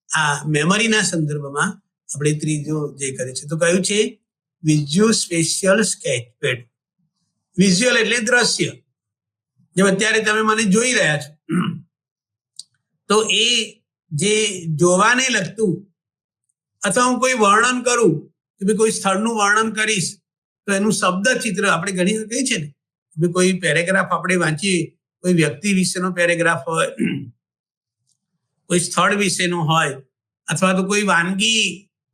આ મેમરીના સંદર્ભમાં આપણે ત્રીજો જે કરીએ છીએ તો કયું છે? Visual special સ્કેચપેડ. વિઝ્યુઅલ એટલે દ્રશ્ય. જેમ અત્યારે તમે મને જોઈ રહ્યા છો, તો એ જે જોવાને લગતું અથવા હું કોઈ વર્ણન કરું કે ભાઈ કોઈ સ્થળનું વર્ણન કરીશ તો એનું શબ્દ ચિત્ર આપણે ઘણી વાર કહીએ છીએ ને, ભાઈ કોઈ પેરેગ્રાફ આપણે વાંચીએ, કોઈ વ્યક્તિ વિશેનો પેરેગ્રાફ હોય, કોઈ સ્થળ વિશેનો હોય, અથવા તો કોઈ વાનગી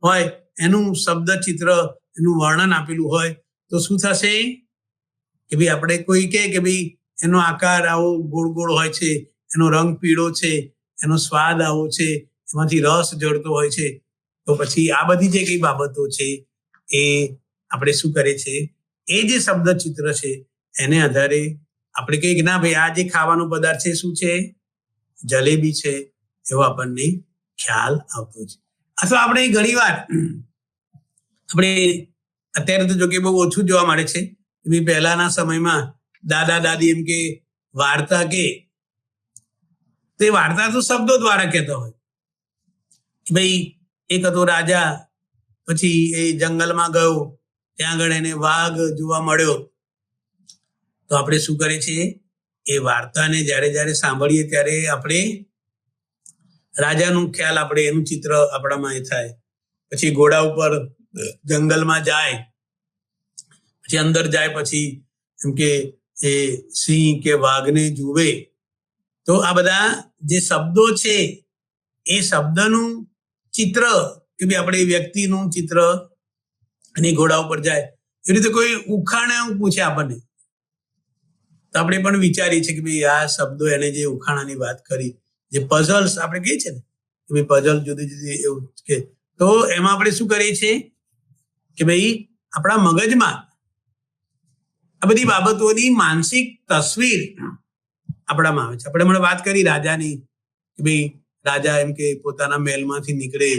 હોય એનું શબ્દ ચિત્ર એનું વર્ણન આપેલું હોય, તો શું થશે કે ભાઈ આપણે કોઈ કહે કે ભાઈ એનો આકાર આવો ગોળ ગોળ હોય છે, એનો રંગ પીળો છે, એનો સ્વાદ આવો છે, એમાંથી રસ જળતો હોય છે, તો પછી આ બધી જે કઈ બાબતો છે એ આપણે શું કરે છે, એ જે શબ્દ ચિત્ર છે એને આધારે આપણે કહીએ કે ના ભાઈ આ જે ખાવાનો પદાર્થ છે શું છે? જલેબી છે, એવો આપણને ખ્યાલ આવતો છે. અથવા આપણે ઘણી વાર આપણે અત્યારે તો જો કે બહુ ઓછું જોવા મળે છે, પહેલાના સમયમાં દાદા દાદી એમ કે વાર્તા કે તે વાર્તા તો શબ્દો દ્વારા કહેતા હોય કે ભાઈ એક હતો રાજા, પછી એ જંગલમાં ગયો, ત્યાં આગળ એને વાઘ જોવા મળ્યો. તો આપણે શું કરીએ છીએ, એ વાર્તાને જ્યારે સાંભળીએ ત્યારે આપણે રાજાનું ખ્યાલ આપણે એનું ચિત્ર આપણામાં એ થાય. પછી ઘોડા ઉપર જંગલમાં જાય, પછી અંદર જાય, પછી એમ કે એ સિંહ કે વાઘને જુએ. તો આ બધા જે શબ્દો છે એ શબ્દનું ચિત્ર કે ભાઈ આપણે વ્યક્તિનું ચિત્ર અને ઘોડા ઉપર જાય. એ રીતે કોઈ ઉખાણે પૂછે આપણને તો આપણે પણ વિચારીએ છીએ કે ભાઈ આ શબ્દો એને જે ઉખાણાની વાત કરી, જે પઝલ્સ આપણે કહીએ છીએ ને કે ભાઈ પઝલ જુદી જુદી એવું કે, તો એમાં આપણે શું કરીએ છીએ કે ભાઈ આપણા મગજમાં આ બધી બાબતોની માનસિક તસવીર આપણામાં આવે છે. આપણે હમણાં વાત કરી રાજાની કે ભાઈ રાજા એમ કે પોતાના મહેલમાંથી નીકળે,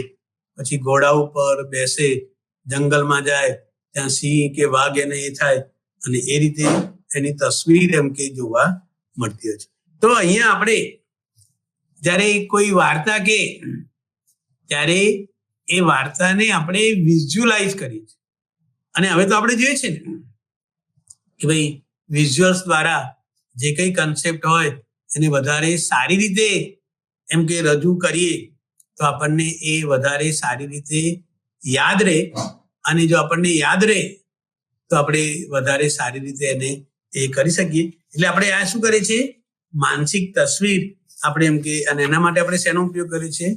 પછી ઘોડા ઉપર બેસે, જંગલમાં જાય, ત્યાં સિંહ કે વાઘ એને એ થાય, અને એ રીતે એની તસવીર એમ કે જોવા મળતી હોય છે. તો અહીંયા આપણે જ્યારે કોઈ વાર્તા કે ત્યારે એ વાર્તાને આપણે વિઝ્યુઅલાઇઝ કરીએ છીએ. અને હવે તો આપણે જોઈએ છે ને કે ભાઈ વિઝ્યુઅલ્સ દ્વારા જે કઈ કન્સેપ્ટ હોય એને વધારે સારી રીતે એમ કે રજૂ કરીએ તો આપણને એ વધારે સારી રીતે યાદ રહે, અને જો આપણને યાદ રહે તો આપણે વધારે સારી રીતે એને એ કરી શકીએ. એટલે આપણે આ શું કરીએ છીએ, માનસિક તસવીર આપણે એમ કે, અને એના માટે આપણે શેનો ઉપયોગ કરીએ છીએ,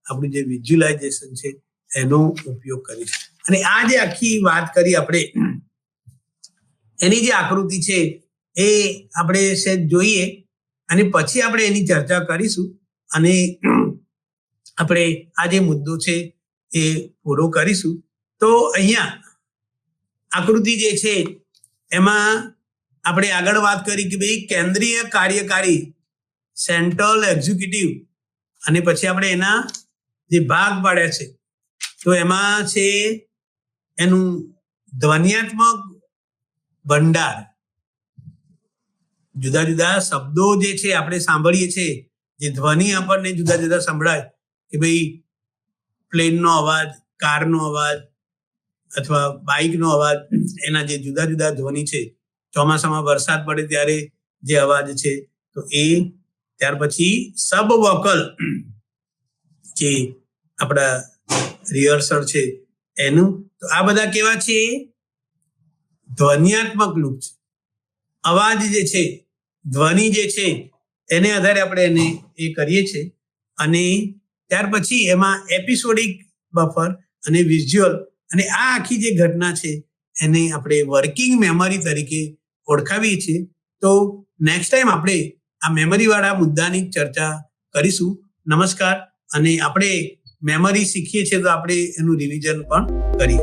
આપણું જે વિઝ્યુઅલાઇઝેશન છે એનો ઉપયોગ કરીએ છીએ. અને આ જે આખી વાત કરી આપણે, એની જે આકૃતિ છે એ આપણે સેજ જોઈએ અને પછી આપણે એની ચર્ચા કરીશું, અને આપણે આ જે મુદ્દો છે એ પૂરો કરીશું. તો અહીંયા આકૃતિ જે છે એમાં આપણે આગળ વાત કરી કે ભાઈ કેન્દ્રીય કાર્યકારી, સેન્ટ્રલ એક્ઝિક્યુટિવ, અને પછી આપણે એના જે ભાગ પાડ્યા છે તો એમાં છે એનું ધ્વન્યાત્મક ભંડાર. જુદા જુદા શબ્દો જે છે આપણે સાંભળીએ છીએ, જે ધ્વનિ આપણને જુદા જુદા સંભળાય કે ભાઈ પ્લેનનો અવાજ, કારનો અવાજ અથવા બાઇકનો અવાજ, એના જે જુદા જુદા ધ્વનિ છે. ચોમાસામાં વરસાદ પડે ત્યારે જે અવાજ છે તો એ, ત્યાર પછી સબ વોકલ જે આપણા રિહર્સલ છે એનું. તો આ બધા કેવા છે, ધ્વન્યાત્મક લૂપ છે. અવાજ જે છે, ધ્વનિ જે છે એને આધારે આપણે એને એ કરીએ છીએ. અને ત્યાર પછી એમાં એપિસોડિક બફર અને વિઝ્યુઅલ અને આ આખી જે ઘટના છે એને આપણે વર્કિંગ મેમરી તરીકે ઓળખાવીએ છીએ. તો નેક્સ્ટ ટાઈમ આપણે આ મેમરીવાળા મુદ્દાની ચર્ચા કરીશું. નમસ્કાર. અને આપણે મેમરી શીખીએ છીએ તો આપણે એનું રિવિઝન પણ કરીએ.